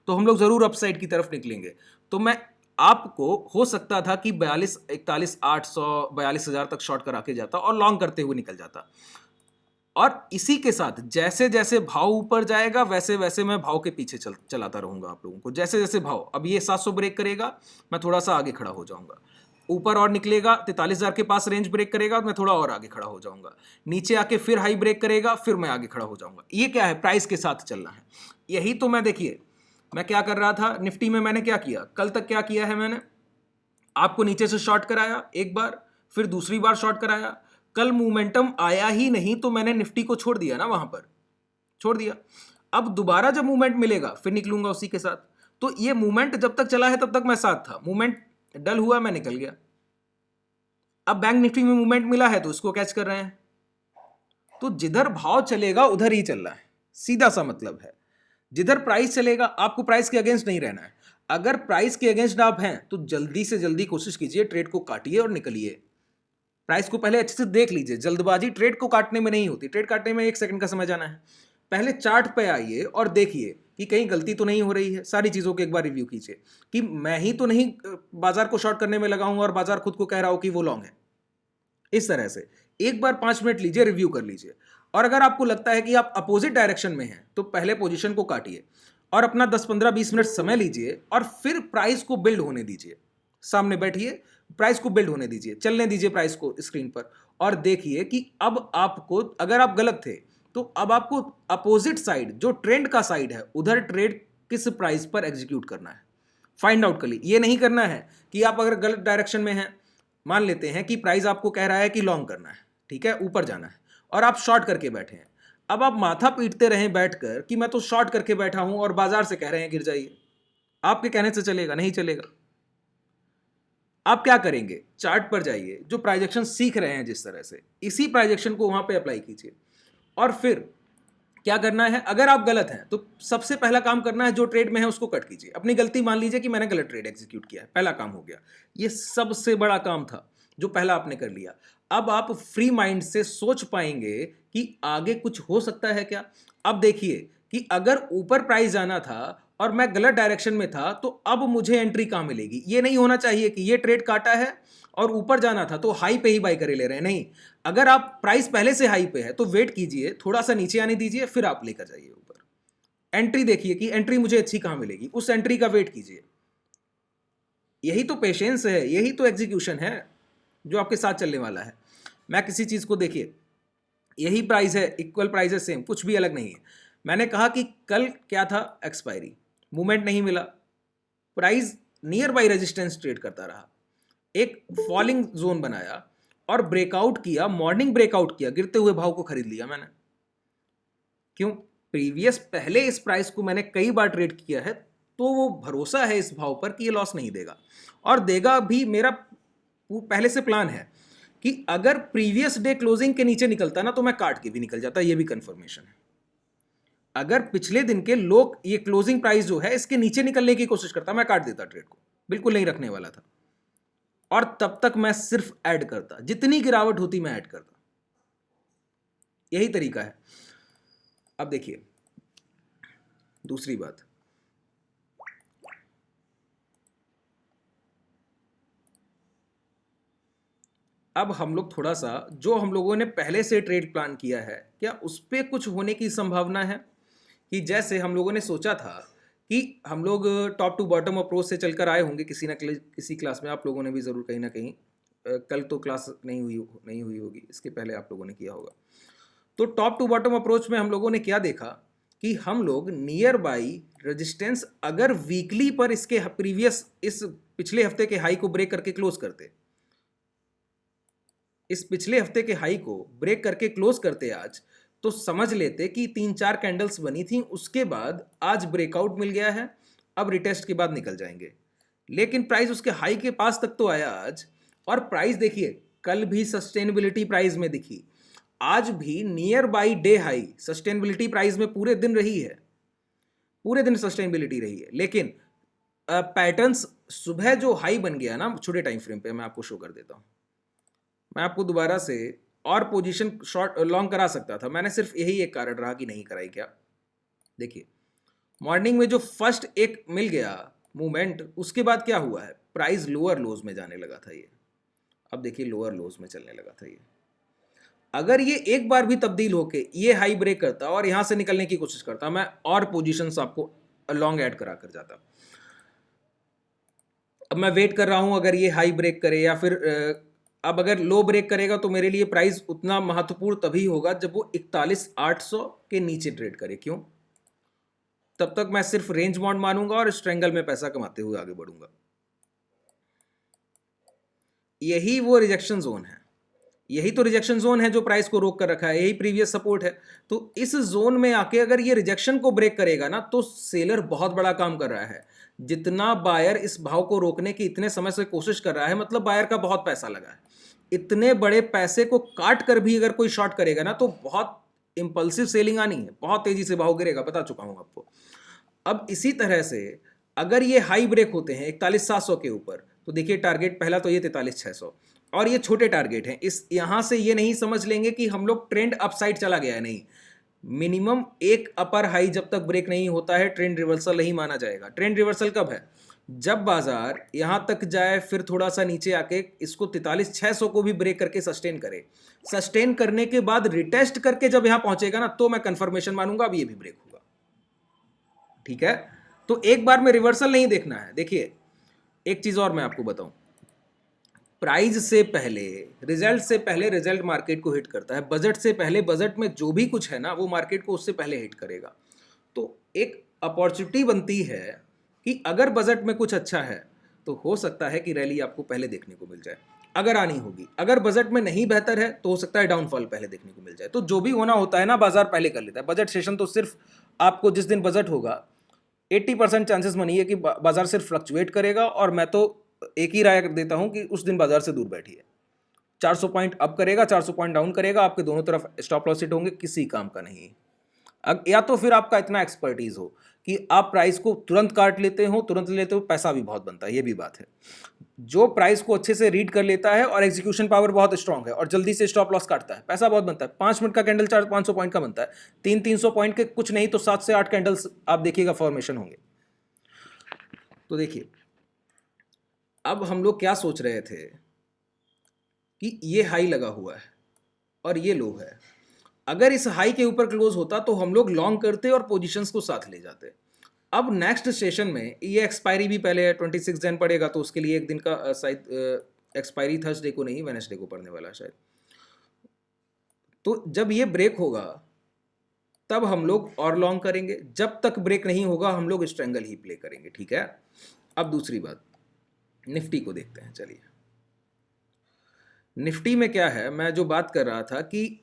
तो हम लोग जरूर अपसाइड की तरफ निकलेंगे। तो मैं आपको हो सकता था कि 42,41,800 42,000 तक शॉर्ट करा के जाता और लॉन्ग करते हुए निकल जाता। और इसी के साथ जैसे जैसे भाव ऊपर जाएगा वैसे वैसे मैं भाव के पीछे चलाता रहूंगा आप लोगों को। जैसे जैसे भाव, अब ये 700 ब्रेक करेगा मैं थोड़ा सा आगे खड़ा हो जाऊंगा, ऊपर और निकलेगा 43,000 के पास रेंज ब्रेक करेगा मैं थोड़ा और आगे खड़ा हो जाऊंगा, नीचे आके फिर हाई ब्रेक करेगा फिर मैं आगे खड़ा हो जाऊंगा। ये क्या है, प्राइस के साथ चलना है। यही तो मैं, देखिए मैं क्या कर रहा था निफ्टी में, मैंने क्या किया कल तक, क्या किया है मैंने आपको नीचे से शॉर्ट कराया एक बार, फिर दूसरी बार शॉर्ट कराया, कल मोमेंटम आया ही नहीं तो मैंने निफ्टी को छोड़ दिया ना, वहां पर छोड़ दिया। अब दोबारा जब मूवमेंट मिलेगा फिर निकलूंगा उसी के साथ। तो ये मूवमेंट जब तक चला है तब तक मैं साथ था, मूवमेंट डल हुआ मैं निकल गया। अब बैंक निफ्टी में मूवमेंट मिला है तो इसको कैच कर रहे हैं। तो जिधर भाव चलेगा उधर ही चलना है, सीधा सा मतलब है। जिधर प्राइस चलेगा आपको प्राइस के अगेंस्ट नहीं रहना है। अगर प्राइस के अगेंस्ट आप हैं तो जल्दी से जल्दी कोशिश कीजिए, ट्रेड को काटिए और निकलिए। प्राइस को पहले अच्छे से देख लीजिए। जल्दबाजी ट्रेड को काटने में नहीं होती, ट्रेड काटने में 1 सेकंड का समय जाना है। पहले चार्ट पे आइए और देखिए कि कहीं गलती तो नहीं हो रही है। सारी चीजों के एक बार रिव्यू कीजिए कि मैं ही तो नहीं बाजार को शॉर्ट करने में लगा हूं और बाजार खुद को कह रहा हो कि वो लॉन्ग है। इस तरह से एक बार 5 मिनट लीजिए, रिव्यू कर लीजिए। और अगर आपको लगता है कि आप अपोजिट डायरेक्शन में हैं तो पहले पोजीशन को काटिए और अपना 10-15-20 मिनट समय लीजिए और फिर प्राइस को बिल्ड होने दीजिए। सामने बैठिए, प्राइस को बिल्ड होने दीजिए, चलने दीजिए प्राइस को स्क्रीन पर, और देखिए कि अब आपको, अगर आप गलत थे तो अब आपको अपोजिट साइड, जो ट्रेंड का साइड है, उधर ट्रेड किस प्राइस पर एग्जीक्यूट करना है, फाइंड आउट कर ली। ये नहीं करना है कि आप अगर गलत डायरेक्शन में हैं, मान लेते हैं कि प्राइस आपको कह रहा है कि लॉन्ग करना है, ठीक है, ऊपर जाना है, और आप शॉर्ट करके बैठे हैं। अब आप माथा पीटते रहें बैठकर कि मैं तो शॉर्ट करके बैठा हूं और बाजार से कह रहे हैं गिर जाइए। आपके कहने से चलेगा नहीं चलेगा। आप क्या करेंगे, चार्ट पर जाइए, जो प्राइजेक्शन सीख रहे हैं जिस तरह से, इसी प्राइजेक्शन को वहां पे अप्लाई कीजिए। और फिर क्या करना है, अगर आप गलत हैं तो सबसे पहला काम करना है जो ट्रेड में है उसको कट कीजिए। अपनी गलती मान लीजिए कि मैंने गलत ट्रेड एग्जीक्यूट किया है, पहला काम हो गया। ये सबसे बड़ा काम था जो पहला आपने कर लिया। अब आप फ्री माइंड से सोच पाएंगे कि आगे कुछ हो सकता है क्या। अब देखिए कि अगर ऊपर प्राइस जाना था और मैं गलत डायरेक्शन में था तो अब मुझे एंट्री कहां मिलेगी। ये नहीं होना चाहिए कि ये ट्रेड काटा है और ऊपर जाना था तो हाई पे ही बाई करे ले रहे हैं, नहीं। अगर आप प्राइस पहले से हाई पे है तो वेट कीजिए, थोड़ा सा नीचे आने दीजिए, फिर आप लेकर जाइए ऊपर। एंट्री देखिए कि एंट्री मुझे अच्छी कहां मिलेगी, उस एंट्री का वेट कीजिए। यही तो पेशेंस है, यही तो एग्जीक्यूशन है जो आपके साथ चलने वाला है। मैं किसी चीज को, देखिए यही प्राइस है, इक्वल प्राइस है, सेम, कुछ भी अलग नहीं है। मैंने कहा कि कल क्या था, एक्सपायरी, मूवमेंट नहीं मिला, price near by resistance trade करता रहा, एक फॉलिंग जोन बनाया और ब्रेकआउट किया, मॉर्निंग ब्रेकआउट किया, गिरते हुए भाव को खरीद लिया मैंने। क्यों, प्रीवियस पहले इस प्राइस को मैंने कई बार ट्रेड किया है, तो वो भरोसा है इस भाव पर कि ये लॉस नहीं देगा, और देगा भी। मेरा पहले से प्लान है कि अगर प्रीवियस डे क्लोजिंग के नीचे निकलता ना तो मैं काट के भी निकल जाता, ये भी कंफर्मेशन है। अगर पिछले दिन के लोग, ये क्लोजिंग प्राइस जो है इसके नीचे निकलने की कोशिश करता, मैं काट देता ट्रेड को, बिल्कुल नहीं रखने वाला था। और तब तक मैं सिर्फ ऐड करता, जितनी गिरावट होती मैं ऐड करता। यही तरीका है। अब देखिए दूसरी बात, अब हम लोग थोड़ा सा, जो हम लोगों ने पहले से ट्रेड प्लान किया है, क्या उस पर कुछ होने की संभावना है। कि जैसे हम लोगों ने सोचा था कि हम लोग टॉप टू बॉटम अप्रोच से चलकर आए होंगे किसी न किसी क्लास में, आप लोगों ने भी ज़रूर कहीं ना कहीं, कल तो क्लास नहीं हुई होगी, इसके पहले आप लोगों ने किया होगा। तो टॉप टू बॉटम अप्रोच में हम लोगों ने क्या देखा कि हम लोग नियर बाई रेजिस्टेंस, अगर वीकली पर इसके प्रीवियस, इस पिछले हफ्ते के हाई को ब्रेक करके क्लोज करते, इस पिछले हफ्ते के हाई को ब्रेक करके क्लोज करते आज, तो समझ लेते कि 3-4 कैंडल्स बनी थी, उसके बाद आज ब्रेकआउट मिल गया है, अब रिटेस्ट के बाद निकल जाएंगे। लेकिन प्राइस उसके हाई के पास तक तो आया आज, और प्राइस देखिए कल भी सस्टेनेबिलिटी प्राइस में दिखी, आज भी near by day high sustainability price में पूरे दिन रही है, पूरे दिन सस्टेनेबिलिटी रही है। लेकिन पैटर्न्स सुबह जो हाई बन गया ना छोटे टाइम फ्रेम पे, मैं आपको शो कर देता हूं। मैं आपको दोबारा से और पोजीशन शॉर्ट लॉन्ग करा सकता था, मैंने सिर्फ यही एक कारण रहा कि नहीं कराई। क्या देखिए, मॉर्निंग में जो फर्स्ट एक मिल गया मूवमेंट, उसके बाद क्या हुआ है, प्राइस लोअर लोज में जाने लगा था ये। अब देखिए लोअर लोज में चलने लगा था ये। अगर ये एक बार भी तब्दील होके ये हाई ब्रेक करता और यहां से निकलने की कोशिश करता, मैं और पोजीशंस आपको लॉन्ग ऐड करा कर जाता। अब मैं वेट कर रहा हूं अगर ये हाई ब्रेक करे या फिर अब अगर लो ब्रेक करेगा तो मेरे लिए प्राइस उतना महत्वपूर्ण तभी होगा जब वो 41,800 के नीचे ट्रेड करे। क्यों? तब तक मैं सिर्फ रेंज बाउंड मानूंगा और स्ट्रेंगल में पैसा कमाते हुए आगे बढ़ूंगा। यही वो रिजेक्शन जोन है, यही तो रिजेक्शन जोन है जो प्राइस को रोक कर रखा है, यही प्रीवियस सपोर्ट है। तो इस जोन में आके अगर ये रिजेक्शन को ब्रेक करेगा ना, तो सेलर बहुत बड़ा काम कर रहा है। जितना बायर इस भाव को रोकने की इतने समय से कोशिश कर रहा है, मतलब बायर का बहुत पैसा लगा है। इतने बड़े पैसे को काट कर भी अगर कोई शॉर्ट करेगा ना, तो बहुत इंपल्सिव सेलिंग आनी है, बहुत तेजी से भाव गिरेगा, बता चुका हूं आपको। अब इसी तरह से अगर ये हाई ब्रेक होते हैं 41,700 के ऊपर, तो देखिए टारगेट पहला तो ये 43,600, और ये छोटे टारगेट हैं। इस यहां से ये नहीं समझ लेंगे कि हम लोग ट्रेंड अपसाइड चला गया है, नहीं। मिनिमम एक अपर हाई जब तक ब्रेक नहीं होता है, ट्रेंड रिवर्सल नहीं माना जाएगा। ट्रेंड रिवर्सल कब है? जब बाजार यहां तक जाए, फिर थोड़ा सा नीचे आके इसको 43,600 को भी ब्रेक करके सस्टेन करे। सस्टेन करने के बाद रिटेस्ट करके जब यहां पहुंचेगा ना, तो मैं कंफर्मेशन मानूंगा अब ये भी ब्रेक होगा। ठीक है, तो एक बार में रिवर्सल नहीं देखना है। देखिए एक चीज और मैं आपको बताऊं, प्राइस से पहले, रिजल्ट से पहले रिजल्ट मार्केट को हिट करता है, बजट से पहले बजट में जो भी कुछ है ना, वो मार्केट को उससे पहले हिट करेगा। तो एक अपॉर्चुनिटी बनती है कि अगर बजट में कुछ अच्छा है तो हो सकता है कि रैली आपको पहले देखने को मिल जाए, अगर आनी होगी। अगर बजट में नहीं बेहतर है तो हो सकता है डाउनफॉल पहले देखने को मिल जाए। तो जो भी होना होता है ना, बाजार पहले कर लेता है। बजट सेशन तो सिर्फ आपको जिस दिन बजट होगा 80% चांसेस मानिए कि बाजार सिर्फ फ्लक्चुएट करेगा, और मैं तो एक ही राय देता हूं कि उस दिन बाजार से दूर बैठिए। 400 पॉइंट अप करेगा, 400 पॉइंट डाउन करेगा, आपके दोनों तरफ स्टॉप लॉस हिट होंगे, किसी काम का नहीं। या तो फिर आपका इतना एक्सपर्टीज हो कि आप प्राइस को तुरंत काट लेते हो, तुरंत लेते हो, पैसा भी बहुत बनता है, ये भी बात है। जो प्राइस को अच्छे से रीड कर लेता है और एग्जीक्यूशन पावर बहुत स्ट्रांग है और जल्दी से स्टॉप लॉस काटता है, पैसा बहुत बनता है। 5 मिनट का कैंडल 400-500 पॉइंट का बनता है, 300-300 पॉइंट के कुछ नहीं तो 7 से 8 कैंडल्स आप देखिएगा फॉर्मेशन होंगे। तो देखिए अब हम लोग क्या सोच रहे थे कि ये हाई लगा हुआ है और ये लो है, अगर इस हाई के ऊपर क्लोज होता तो हम लोग लॉन्ग करते और पोजीशंस को साथ ले जाते। अब नेक्स्ट सेशन में ये एक्सपायरी भी पहले 26 जन पड़ेगा, तो उसके लिए एक दिन का शायद एक्सपायरी थर्सडे को नहीं वेडनेसडे को पड़ने वाला शायद। तो जब ये ब्रेक होगा तब हम लोग और लॉन्ग करेंगे, जब तक ब्रेक नहीं होगा हम लोग स्ट्रेंगल ही प्ले करेंगे। ठीक है, अब दूसरी बात निफ्टी को देखते हैं। चलिए निफ्टी में क्या है, मैं जो बात कर रहा था कि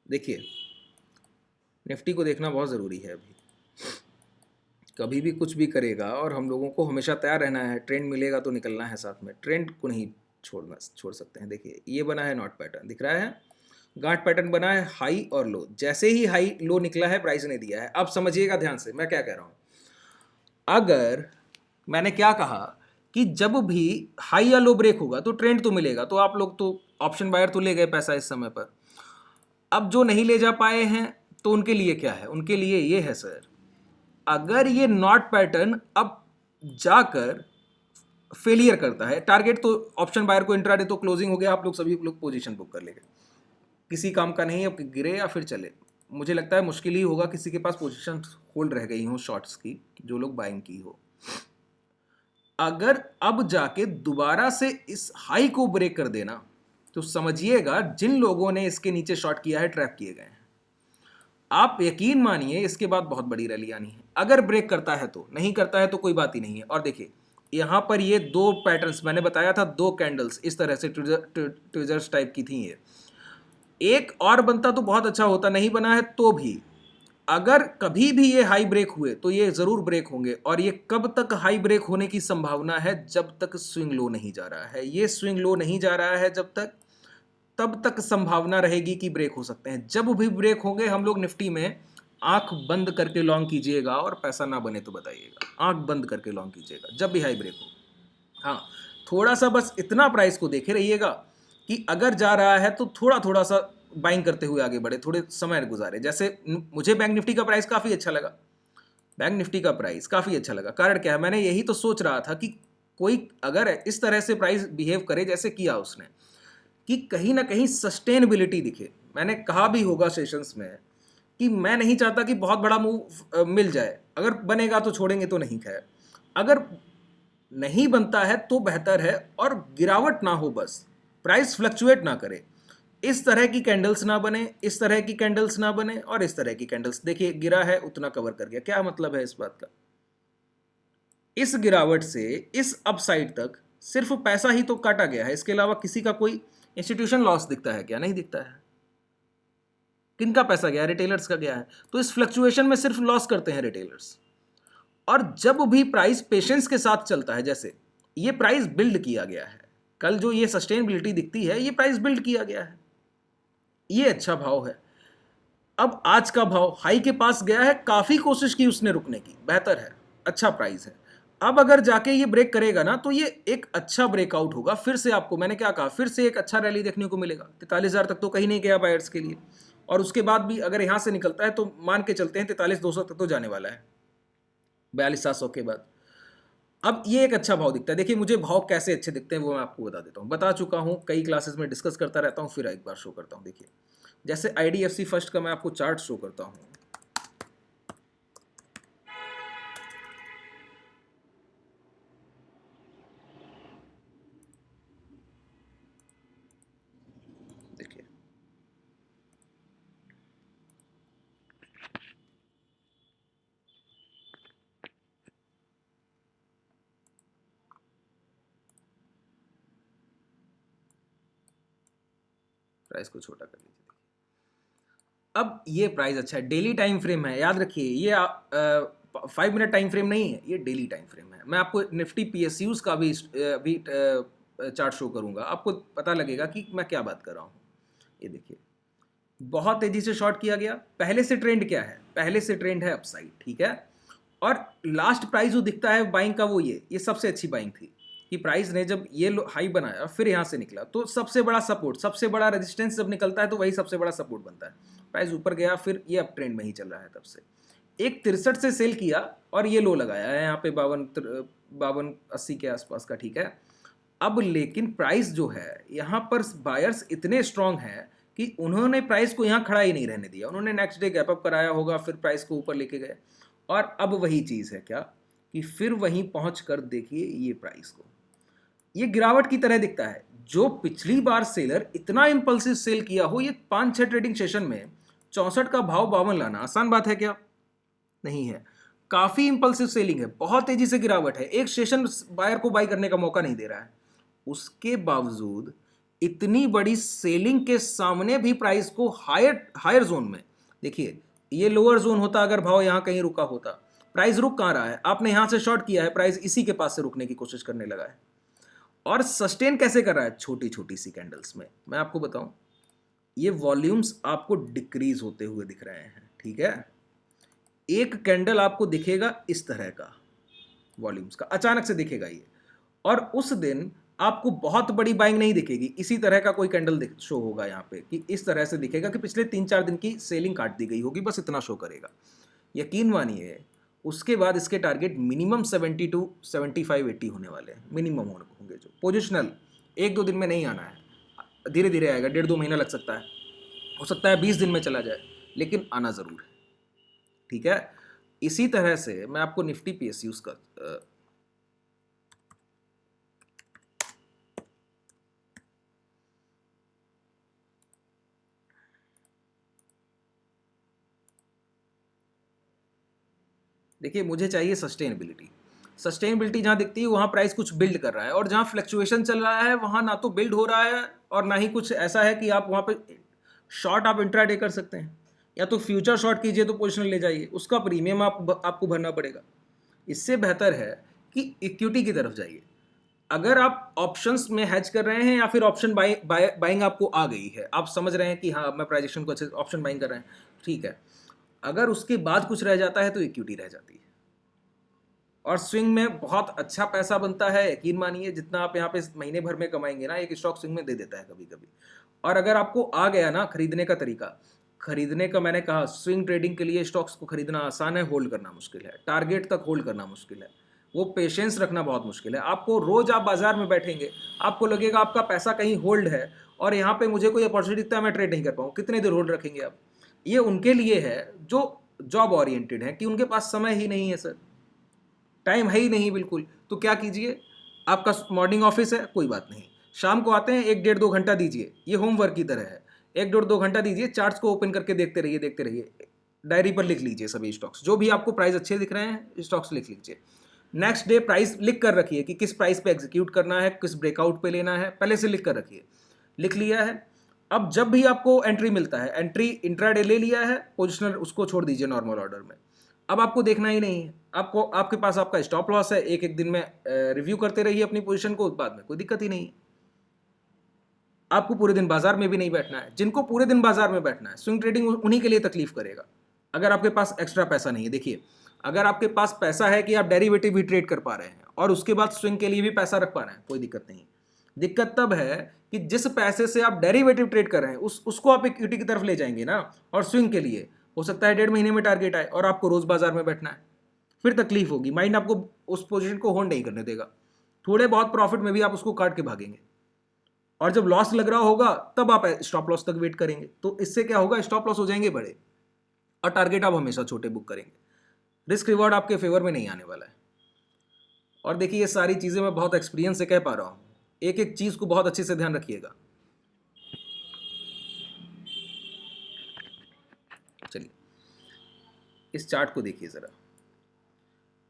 देखिए निफ्टी को देखना बहुत ज़रूरी है। अभी कभी भी कुछ भी करेगा और हम लोगों को हमेशा तैयार रहना है। ट्रेंड मिलेगा तो निकलना है साथ में, ट्रेंड को नहीं छोड़ सकते हैं। देखिए ये बना है नॉट पैटर्न, दिख रहा है, गांठ पैटर्न बना है, हाई और लो। जैसे ही हाई लो निकला है प्राइस ने दिया है। अब समझिएगा ध्यान से मैं क्या कह रहा हूँ। अगर मैंने क्या कहा कि जब भी हाई या लो ब्रेक होगा तो ट्रेंड तो मिलेगा, तो आप लोग तो ऑप्शन बायर तो ले गए पैसा इस समय पर। अब जो नहीं ले जा पाए हैं तो उनके लिए क्या है, उनके लिए ये है सर, अगर ये नॉट पैटर्न अब जाकर फेलियर करता है, टारगेट तो ऑप्शन बायर को इंट्राडे तो क्लोजिंग हो गया, आप लोग सभी लोग पोजीशन बुक कर लेंगे, किसी काम का नहीं। अब गिरे या फिर चले, मुझे लगता है मुश्किल ही होगा किसी के पास पोजीशन होल्ड रह गई हो शॉर्ट्स की, जो लोग बाइंग की हो। अगर अब जाके दोबारा से इस हाई को ब्रेक कर देना तो समझिएगा जिन लोगों ने इसके नीचे शॉर्ट किया है ट्रैप किए गए हैं। आप यकीन मानिए इसके बाद बहुत बड़ी रैली आनी है। अगर ब्रेक करता है तो, नहीं करता है तो कोई बात ही नहीं है। और देखिए यहां पर ये दो पैटर्न्स मैंने बताया था, दो कैंडल्स इस तरह से ट्विजर्स टाइप की थी। ये एक और बनता तो बहुत अच्छा होता, नहीं बना है तो भी अगर कभी भी ये हाई ब्रेक हुए तो ये जरूर ब्रेक होंगे। और ये कब तक हाई ब्रेक होने की संभावना है, जब तक स्विंग लो नहीं जा रहा है। ये स्विंग लो नहीं जा रहा है जब तक, तब तक संभावना रहेगी कि ब्रेक हो सकते हैं। जब भी ब्रेक होंगे हम लोग निफ्टी में आंख बंद करके लॉन्ग कीजिएगा, और पैसा ना बने तो बताइएगा। आंख बंद करके लॉन्ग कीजिएगा जब भी हाई ब्रेक हो। हाँ, थोड़ा सा बस इतना प्राइस को देखे रहिएगा कि अगर जा रहा है तो थोड़ा थोड़ा सा बाइंग करते हुए आगे बढ़े, थोड़े समय गुजारे। जैसे मुझे बैंक निफ्टी का प्राइस काफ़ी अच्छा लगा, बैंक निफ्टी का प्राइस काफ़ी अच्छा लगा। कारण क्या है, मैंने यही तो सोच रहा था कि कोई अगर इस तरह से प्राइस बिहेव करे जैसे किया उसने, कि कहीं ना कहीं सस्टेनेबिलिटी दिखे। मैंने कहा भी होगा सेशंस में कि मैं नहीं चाहता कि बहुत बड़ा मूव मिल जाए, अगर बनेगा तो छोड़ेंगे तो नहीं, खैर अगर नहीं बनता है तो बेहतर है, और गिरावट ना हो, बस प्राइस फ्लक्चुएट ना करे। इस तरह की कैंडल्स ना बने, इस तरह की कैंडल्स ना बने, और इस तरह की कैंडल्स। देखिए गिरा है उतना कवर कर गया, क्या मतलब है इस बात का? इस गिरावट से इस अपसाइड तक सिर्फ पैसा ही तो काटा गया है, इसके अलावा किसी का कोई इंस्टीट्यूशन लॉस दिखता है क्या? नहीं दिखता है। किनका पैसा गया? रिटेलर्स का गया है। तो इस फ्लक्चुएशन में सिर्फ लॉस करते हैं रिटेलर्स। और जब भी प्राइस पेशेंस के साथ चलता है, जैसे ये प्राइस बिल्ड किया गया है, कल जो ये सस्टेनेबिलिटी दिखती है, ये प्राइस बिल्ड किया गया है, ये अच्छा भाव है। अब आज का भाव हाई के पास गया है, काफी कोशिश की उसने रुकने की, बेहतर है, अच्छा प्राइस है। अब अगर जाके ये ब्रेक करेगा ना तो ये एक अच्छा ब्रेकआउट होगा। फिर से आपको मैंने क्या कहा, फिर से एक अच्छा रैली देखने को मिलेगा। 43,000 तक तो कहीं नहीं गया बायर्स के लिए, और उसके बाद भी अगर यहां से निकलता है तो मान के चलते हैं 43,200 तक तो जाने वाला है, 42,700 के बाद। अब ये एक अच्छा भाव दिखता है। देखिए मुझे भाव कैसे अच्छे दिखते हैं वो मैं आपको बता देता हूँ, बता चुका हूँ, कई क्लासेस में डिस्कस करता रहता हूँ, फिर एक बार शो करता हूँ। देखिए जैसे IDFC फर्स्ट का मैं आपको चार्ट शो करता हूँ। देखिए प्राइस को छोटा कर लीजिए। अब ये प्राइस अच्छा है, डेली टाइम फ्रेम है, याद रखिए ये 5 मिनट टाइम फ्रेम नहीं है, ये डेली टाइम फ्रेम है। मैं आपको निफ्टी PSUs का भी चार्ट शो करूंगा, आपको पता लगेगा कि मैं क्या बात कर रहा हूँ। ये देखिए बहुत तेजी से शॉर्ट किया गया, पहले से ट्रेंड क्या है? पहले से ट्रेंड है अपसाइड, ठीक है। और लास्ट प्राइस जो दिखता है बाइंग का, वो ये सबसे अच्छी बाइंग थी कि प्राइस ने जब ये हाई बनाया फिर यहाँ से निकला, तो सबसे बड़ा सपोर्ट, सबसे बड़ा रेजिस्टेंस जब निकलता है तो वही सबसे बड़ा सपोर्ट बनता है। प्राइस ऊपर गया, फिर ये अप ट्रेंड में ही चल रहा है तब से। एक 63 से सेल किया और ये लो लगाया है यहाँ पे 52-80 के आसपास का, ठीक है। अब लेकिन प्राइस जो है यहाँ पर बायर्स इतने स्ट्रांग हैं कि उन्होंने प्राइस को यहाँ खड़ा ही नहीं रहने दिया, उन्होंने नेक्स्ट डे गैप अप कराया होगा, फिर प्राइस को ऊपर लेके गए। और अब वही चीज़ है क्या कि फिर वहीं पहुंच कर देखिए ये प्राइस को, ये गिरावट की तरह दिखता है। जो पिछली बार सेलर इतना इंपल्सिव सेल किया हो, ये 5-6 ट्रेडिंग सेशन में 64 का भाव 52 लाना आसान बात है क्या? नहीं है। काफी इंपल्सिव सेलिंग है, बहुत तेजी से गिरावट है, एक सेशन बायर को बाई करने का मौका नहीं दे रहा है। उसके बावजूद इतनी बड़ी सेलिंग के सामने भी प्राइस को हायर जोन में, देखिए ये लोअर जोन होता अगर भाव यहां कहीं रुका होता, प्राइस रुक कहां रहा है? आपने यहां से शॉर्ट किया है, प्राइस इसी के पास से रुकने की कोशिश करने लगा है। और सस्टेन कैसे कर रहा है? छोटी छोटी सी कैंडल्स में। मैं आपको बताऊं, ये वॉल्यूम्स आपको डिक्रीज होते हुए दिख रहे हैं, ठीक है। एक कैंडल आपको दिखेगा इस तरह का वॉल्यूम्स का, अचानक से दिखेगा ये, और उस दिन आपको बहुत बड़ी बाइंग नहीं दिखेगी, इसी तरह का कोई कैंडल शो होगा यहाँ पे कि इस तरह से दिखेगा कि पिछले 3-4 दिन की सेलिंग काट दी गई होगी, बस इतना शो करेगा। यकीन मानिए उसके बाद इसके टारगेट मिनिमम 72, 75, 80 होने वाले हैं, मिनिमम होंगे जो पोजिशनल। 1-2 दिन में नहीं आना है, धीरे धीरे आएगा, 1.5-2 महीना लग सकता है, हो सकता है 20 दिन में चला जाए, लेकिन आना ज़रूर है, ठीक है। इसी तरह से मैं आपको निफ्टी PSUs का देखिए, मुझे चाहिए सस्टेनेबिलिटी। सस्टेनेबिलिटी जहाँ दिखती है वहाँ प्राइस कुछ बिल्ड कर रहा है, और जहाँ फ्लक्चुएशन चल रहा है वहाँ ना तो बिल्ड हो रहा है और ना ही कुछ ऐसा है कि आप वहाँ पे शॉर्ट आप इंट्राडे कर सकते हैं, या तो फ्यूचर शॉर्ट कीजिए तो पोजिशनल ले जाइए, उसका प्रीमियम आपको भरना पड़ेगा। इससे बेहतर है कि इक्विटी की तरफ जाइए। अगर आप ऑप्शंस में हैज कर रहे हैं या फिर ऑप्शन बाइंग आपको आ गई है, आप समझ रहे हैं कि हाँ मैं प्राइजेशन को अच्छे ऑप्शन बाइंग कर रहे हैं, ठीक है, अगर उसके बाद कुछ रह जाता है तो इक्विटी रह जाती है। और स्विंग में बहुत अच्छा पैसा बनता है, यकीन मानिए जितना आप यहाँ पे महीने भर में कमाएंगे ना, एक स्टॉक स्विंग में दे देता है कभी कभी। और अगर आपको आ गया ना खरीदने का तरीका, खरीदने का मैंने कहा स्विंग ट्रेडिंग के लिए स्टॉक्स को खरीदना आसान है, होल्ड करना मुश्किल है, टारगेट तक होल्ड करना मुश्किल है, वो पेशेंस रखना बहुत मुश्किल है। आपको रोज आप बाजार में बैठेंगे, आपको लगेगा आपका पैसा कहीं होल्ड है और यहाँ पे मुझे कोई अपॉर्चुनिटी दिखता है मैं ट्रेड नहीं कर पाऊँ, कितने देर होल्ड रखेंगे आप? ये उनके लिए है जो जॉब ओरिएंटेड है कि उनके पास समय ही नहीं है सर, टाइम है ही नहीं बिल्कुल। तो क्या कीजिए, आपका मॉर्निंग ऑफिस है कोई बात नहीं, शाम को आते हैं 1 डेढ़ 2 घंटा दीजिए, ये होमवर्क की तरह है, 1 डेढ़ 2 घंटा दीजिए, चार्ट्स को ओपन करके देखते रहिए, डायरी पर लिख लीजिए सभी स्टॉक्स, जो भी आपको प्राइस अच्छे दिख रहे हैं स्टॉक्स लिख लीजिए। नेक्स्ट डे प्राइस लिख कर रखिए कि किस प्राइस पे एग्जीक्यूट करना है, किस ब्रेकआउट पे लेना है, पहले से लिख कर रखिए। लिख लिया है, अब जब भी आपको एंट्री मिलता है, एंट्री इंट्राडे ले लिया है, पोजिशनल उसको छोड़ दीजिए नॉर्मल ऑर्डर में। अब आपको देखना ही नहीं है, आपको आपके पास आपका स्टॉप लॉस है, एक एक दिन में रिव्यू करते रहिए अपनी पोजीशन को, बाद में कोई दिक्कत ही नहीं है। आपको पूरे दिन बाजार में भी नहीं बैठना है, जिनको पूरे दिन बाजार में बैठना है स्विंग ट्रेडिंग उन्हीं के लिए तकलीफ करेगा। अगर आपके पास एक्स्ट्रा पैसा नहीं है, देखिए अगर आपके पास पैसा है कि आप डेरिवेटिव भी ट्रेड कर पा रहे हैं और उसके बाद स्विंग के लिए भी पैसा रख पा रहे हैं, कोई दिक्कत नहीं। दिक्कत तब है कि जिस पैसे से आप डेरिवेटिव ट्रेड कर रहे हैं उसको आप इक्विटी की तरफ ले जाएंगे ना, और स्विंग के लिए हो सकता है 1.5 महीने में टारगेट आए और आपको रोज बाजार में बैठना है, फिर तकलीफ होगी, माइंड आपको उस पोजीशन को होल्ड नहीं करने देगा, थोड़े बहुत प्रॉफिट में भी आप उसको काट के भागेंगे, और जब लॉस लग रहा होगा तब आप स्टॉप लॉस तक वेट करेंगे, तो इससे क्या होगा, स्टॉप लॉस हो जाएंगे बड़े और टारगेट आप हमेशा छोटे बुक करेंगे, रिस्क रिवॉर्ड आपके फेवर में नहीं आने वाला है। और देखिए ये सारी चीजें मैं बहुत एक्सपीरियंस से कह पा रहा हूं, एक एक चीज को बहुत अच्छे से ध्यान रखिएगा। चलिए इस चार्ट को देखिए जरा,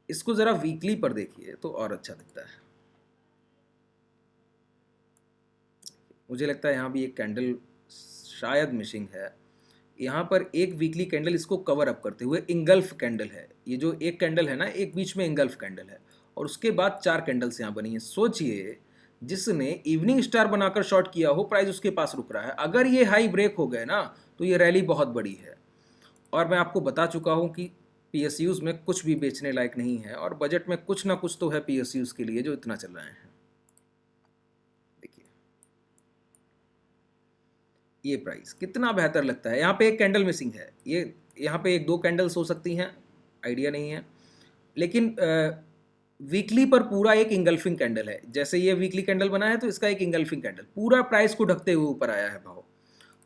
इसको जरा वीकली पर देखिए तो और अच्छा दिखता है। मुझे लगता है यहाँ भी एक कैंडल शायद मिसिंग है, यहाँ पर एक वीकली कैंडल इसको कवर अप करते हुए इंगल्फ कैंडल है, ये जो एक कैंडल है ना एक बीच में इंगल्फ कैंडल है, और उसके बाद 4 कैंडल्स यहाँ बनी है। सोचिए जिसने इवनिंग स्टार बनाकर शॉर्ट किया हो, प्राइस उसके पास रुक रहा है, अगर ये हाई ब्रेक हो गए ना तो ये रैली बहुत बड़ी है। और मैं आपको बता चुका हूँ कि पीएसयूज में कुछ भी बेचने लायक नहीं है, और बजट में कुछ ना कुछ तो है पीएसयूज के लिए जो इतना चल रहे हैं। देखिए ये प्राइस कितना बेहतर लगता है, यहाँ पे एक कैंडल मिसिंग है, ये यहाँ पे 1 2 कैंडल्स हो सकती हैं, आइडिया नहीं है, लेकिन वीकली पर पूरा एक इंगल्फिंग कैंडल है, जैसे ये वीकली कैंडल बना है तो इसका एक इंगल्फिंग कैंडल पूरा प्राइस को ढकते हुए ऊपर आया है, भाव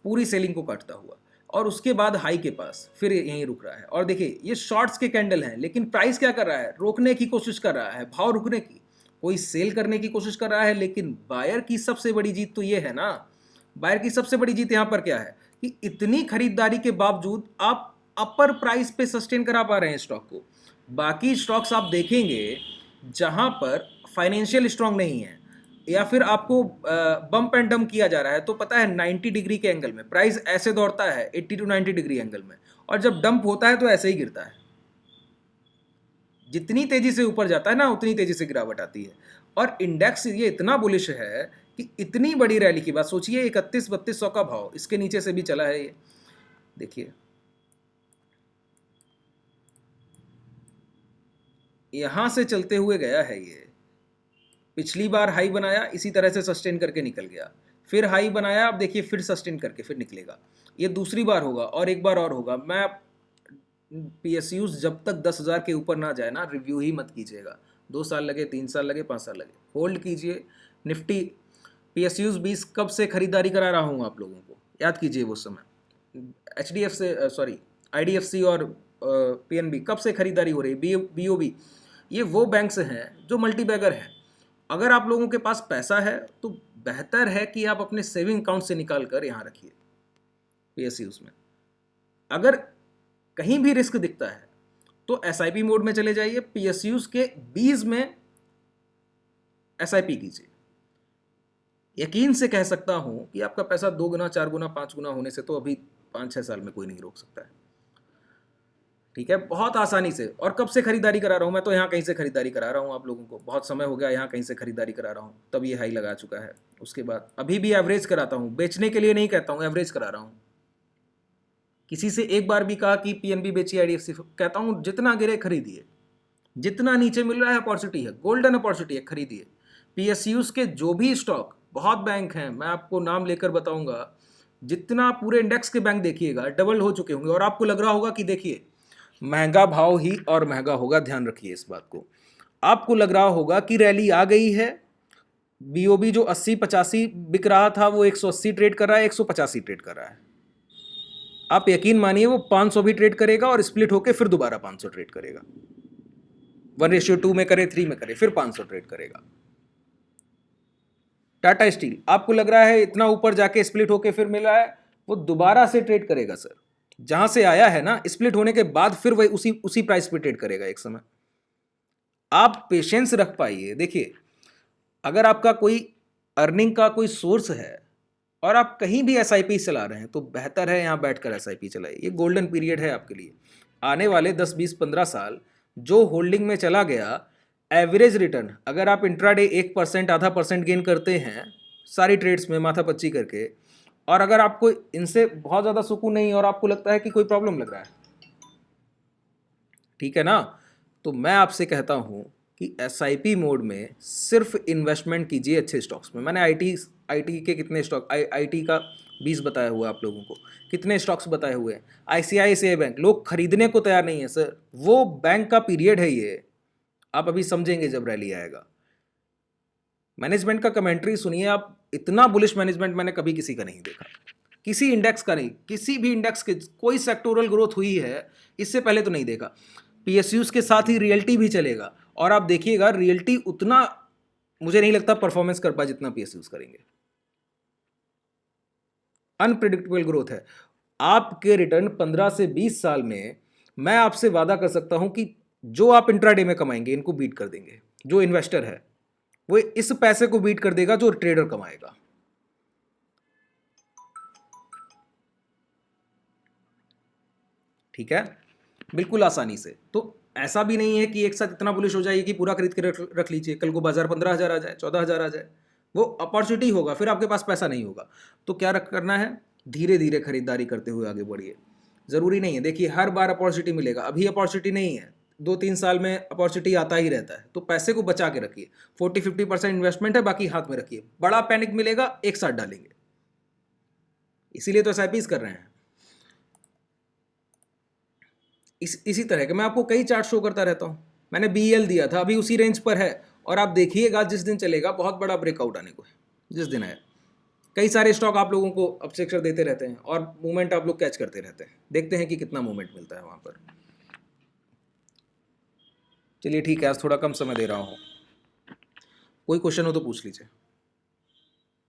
पूरी सेलिंग को काटता हुआ, और उसके बाद हाई के पास फिर यहीं रुक रहा है। और देखिए ये शॉर्ट्स के कैंडल हैं, लेकिन प्राइस क्या कर रहा है, रोकने की कोशिश कर रहा है, भाव रुकने की, कोई सेल करने की कोशिश कर रहा है, लेकिन बायर की सबसे बड़ी जीत तो ये है ना, बायर की सबसे बड़ी जीत यहाँ पर क्या है कि इतनी खरीदारी के बावजूद आप अपर प्राइस पे सस्टेन करा पा रहे हैं स्टॉक को। बाकी स्टॉक्स आप देखेंगे जहां पर फाइनेंशियल स्ट्रांग नहीं है या फिर आपको बम्प एंड डंप किया जा रहा है, तो पता है 90 डिग्री के एंगल में प्राइस ऐसे दौड़ता है 80 to 90 डिग्री एंगल में, और जब डंप होता है तो ऐसे ही गिरता है, जितनी तेजी से ऊपर जाता है ना उतनी तेजी से गिरावट आती है। और इंडेक्स ये इतना बुलिश है कि इतनी बड़ी रैली की बात सोचिए, 31-3200 का भाव इसके नीचे से भी चला है ये, देखिए यहां से चलते हुए गया है, ये पिछली बार हाई बनाया इसी तरह से सस्टेन करके निकल गया, फिर हाई बनाया, अब देखिए फिर सस्टेन करके फिर निकलेगा, ये दूसरी बार होगा और एक बार और होगा। मैं पीएसयूज जब तक 10,000 के ऊपर ना जाए ना रिव्यू ही मत कीजिएगा, 2 साल लगे 3 साल लगे 5 साल लगे, होल्ड कीजिए। निफ्टी पीएसयूज 20 कब से खरीदारी करा रहा हूँ आप लोगों को, याद कीजिए वो समय, आईडीएफसी और पीएनबी कब से खरीदारी हो रही है, बीओबी, ये वो बैंक्स हैं जो मल्टीबैगर हैं। अगर आप लोगों के पास पैसा है तो बेहतर है कि आप अपने सेविंग अकाउंट से निकाल कर यहाँ रखिए पीएसयूज में। अगर कहीं भी रिस्क दिखता है तो एसआईपी मोड में चले जाइए, पीएसयूज के 20 में एसआईपी कीजिए। यकीन से कह सकता हूं कि आपका पैसा 2 गुना 4 गुना 5 गुना होने से तो अभी 5-6 साल में कोई नहीं रोक सकता है। ठीक है, बहुत आसानी से। और कब से खरीदारी करा रहा हूँ मैं, तो यहाँ कहीं से खरीदारी करा रहा हूँ आप लोगों को, बहुत समय हो गया यहाँ कहीं से खरीदारी करा रहा हूँ, तब ये हाई लगा चुका है। उसके बाद अभी भी एवरेज कराता हूँ, बेचने के लिए नहीं कहता हूँ, एवरेज करा रहा हूँ। किसी से एक बार भी कहा कि पीएनबी बेचिए, आईडीएफसी, कहता हूँ जितना गिरे खरीदिए, जितना नीचे मिल रहा है अपॉर्चुनिटी है, गोल्डन अपॉर्चुनिटी है, खरीदिए। पीएसयूज के जो भी स्टॉक, बहुत बैंक हैं, मैं आपको नाम लेकर बताऊंगा, जितना पूरे इंडेक्स के बैंक देखिएगा डबल हो चुके होंगे। और आपको लग रहा होगा कि देखिए महंगा भाव ही और महंगा होगा, ध्यान रखिए इस बात को। आपको लग रहा होगा कि रैली आ गई है, बीओबी जो 80-85 बिक रहा था वो 180 ट्रेड कर रहा है, 185 ट्रेड कर रहा है। आप यकीन मानिए वो 500 भी ट्रेड करेगा और स्प्लिट होकर फिर दोबारा 500 ट्रेड करेगा, 1:2 में करे, 3 में करे, फिर 500 ट्रेड करेगा। टाटा स्टील, आपको लग रहा है इतना ऊपर जाके स्प्लिट होके फिर मिला है, वो दोबारा से ट्रेड करेगा सर, जहां से आया है ना, स्प्लिट होने के बाद फिर वही उसी प्राइस पे ट्रेड करेगा एक समय। आप पेशेंस रख पाइए। देखिए अगर आपका कोई अर्निंग का कोई सोर्स है और आप कहीं भी एसआईपी चला रहे हैं तो बेहतर है यहाँ बैठकर एसआईपी चलाइए। ये गोल्डन पीरियड है आपके लिए। आने वाले 10, 20, 15 साल जो होल्डिंग में चला गया, एवरेज रिटर्न अगर आप इंट्राडे 1%, आधा % गेन करते हैं सारी ट्रेड्स में माथा पच्ची करके, और अगर आपको इनसे बहुत ज़्यादा सुकून नहीं और आपको लगता है कि कोई प्रॉब्लम लग रहा है, ठीक है ना, तो मैं आपसे कहता हूँ कि एसआईपी मोड में सिर्फ इन्वेस्टमेंट कीजिए अच्छे स्टॉक्स में। मैंने आईटी के कितने स्टॉक, आईटी का 20 बताया हुआ है आप लोगों को, कितने स्टॉक्स बताए हुए हैं। आईसीआईसीआई बैंक लोग खरीदने को तैयार नहीं है सर, वो बैंक का पीरियड है ये, आप अभी समझेंगे जब रैली आएगा। मैनेजमेंट का कमेंट्री सुनिए आप, इतना बुलिश मैनेजमेंट मैंने कभी किसी का नहीं देखा, किसी इंडेक्स का नहीं, किसी भी इंडेक्स के कोई सेक्टोरल ग्रोथ हुई है इससे पहले तो नहीं देखा। पीएसयूज के साथ ही रियल्टी भी चलेगा, और आप देखिएगा रियल्टी उतना मुझे नहीं लगता परफॉर्मेंस कर पाए जितना पीएसयूज करेंगे। अनप्रिडिक्टेबल ग्रोथ है। आपके रिटर्न 15 से 20 साल में मैं आपसे वादा कर सकता हूं कि जो आप इंट्राडे में कमाएंगे इनको बीट कर देंगे। जो इन्वेस्टर है वो इस पैसे को बीट कर देगा जो ट्रेडर कमाएगा। ठीक है, बिल्कुल आसानी से। तो ऐसा भी नहीं है कि एक साथ इतना बुलिश हो जाइए कि पूरा खरीद के रख लीजिए, कल को बाजार 15,000 आ जाए, 14,000 आ जाए, वो अपॉर्चुनिटी होगा, फिर आपके पास पैसा नहीं होगा। तो क्या करना है, धीरे धीरे खरीदारी करते हुए आगे बढ़िए। ज़रूरी नहीं है, देखिए हर बार अपॉर्चुनिटी मिलेगा, अभी अपॉर्चुनिटी नहीं है, 2-3 साल में अपॉर्चुनिटी आता ही रहता है। तो पैसे को बचा के रखिए, 40-50% इन्वेस्टमेंट है, बाकी हाथ में रखिए। बड़ा पैनिक मिलेगा एक साथ डालेंगे, इसीलिए तो एसआईपीज कर रहे हैं। इसी तरह के मैं आपको कई चार्ट शो करता रहता हूँ। मैंने बीएल दिया था, अभी उसी रेंज पर है, और आप देखिएगा जिस दिन चलेगा बहुत बड़ा ब्रेकआउट आने को है, जिस दिन आया। कई सारे स्टॉक आप लोगों को अपसेक्टर देते रहते हैं और मूवमेंट आप लोग कैच करते रहते हैं, देखते हैं कि कितना मूवमेंट मिलता है वहाँ पर। चलिए ठीक है, आज थोड़ा कम समय दे रहा हूँ, कोई क्वेश्चन हो तो पूछ लीजिए।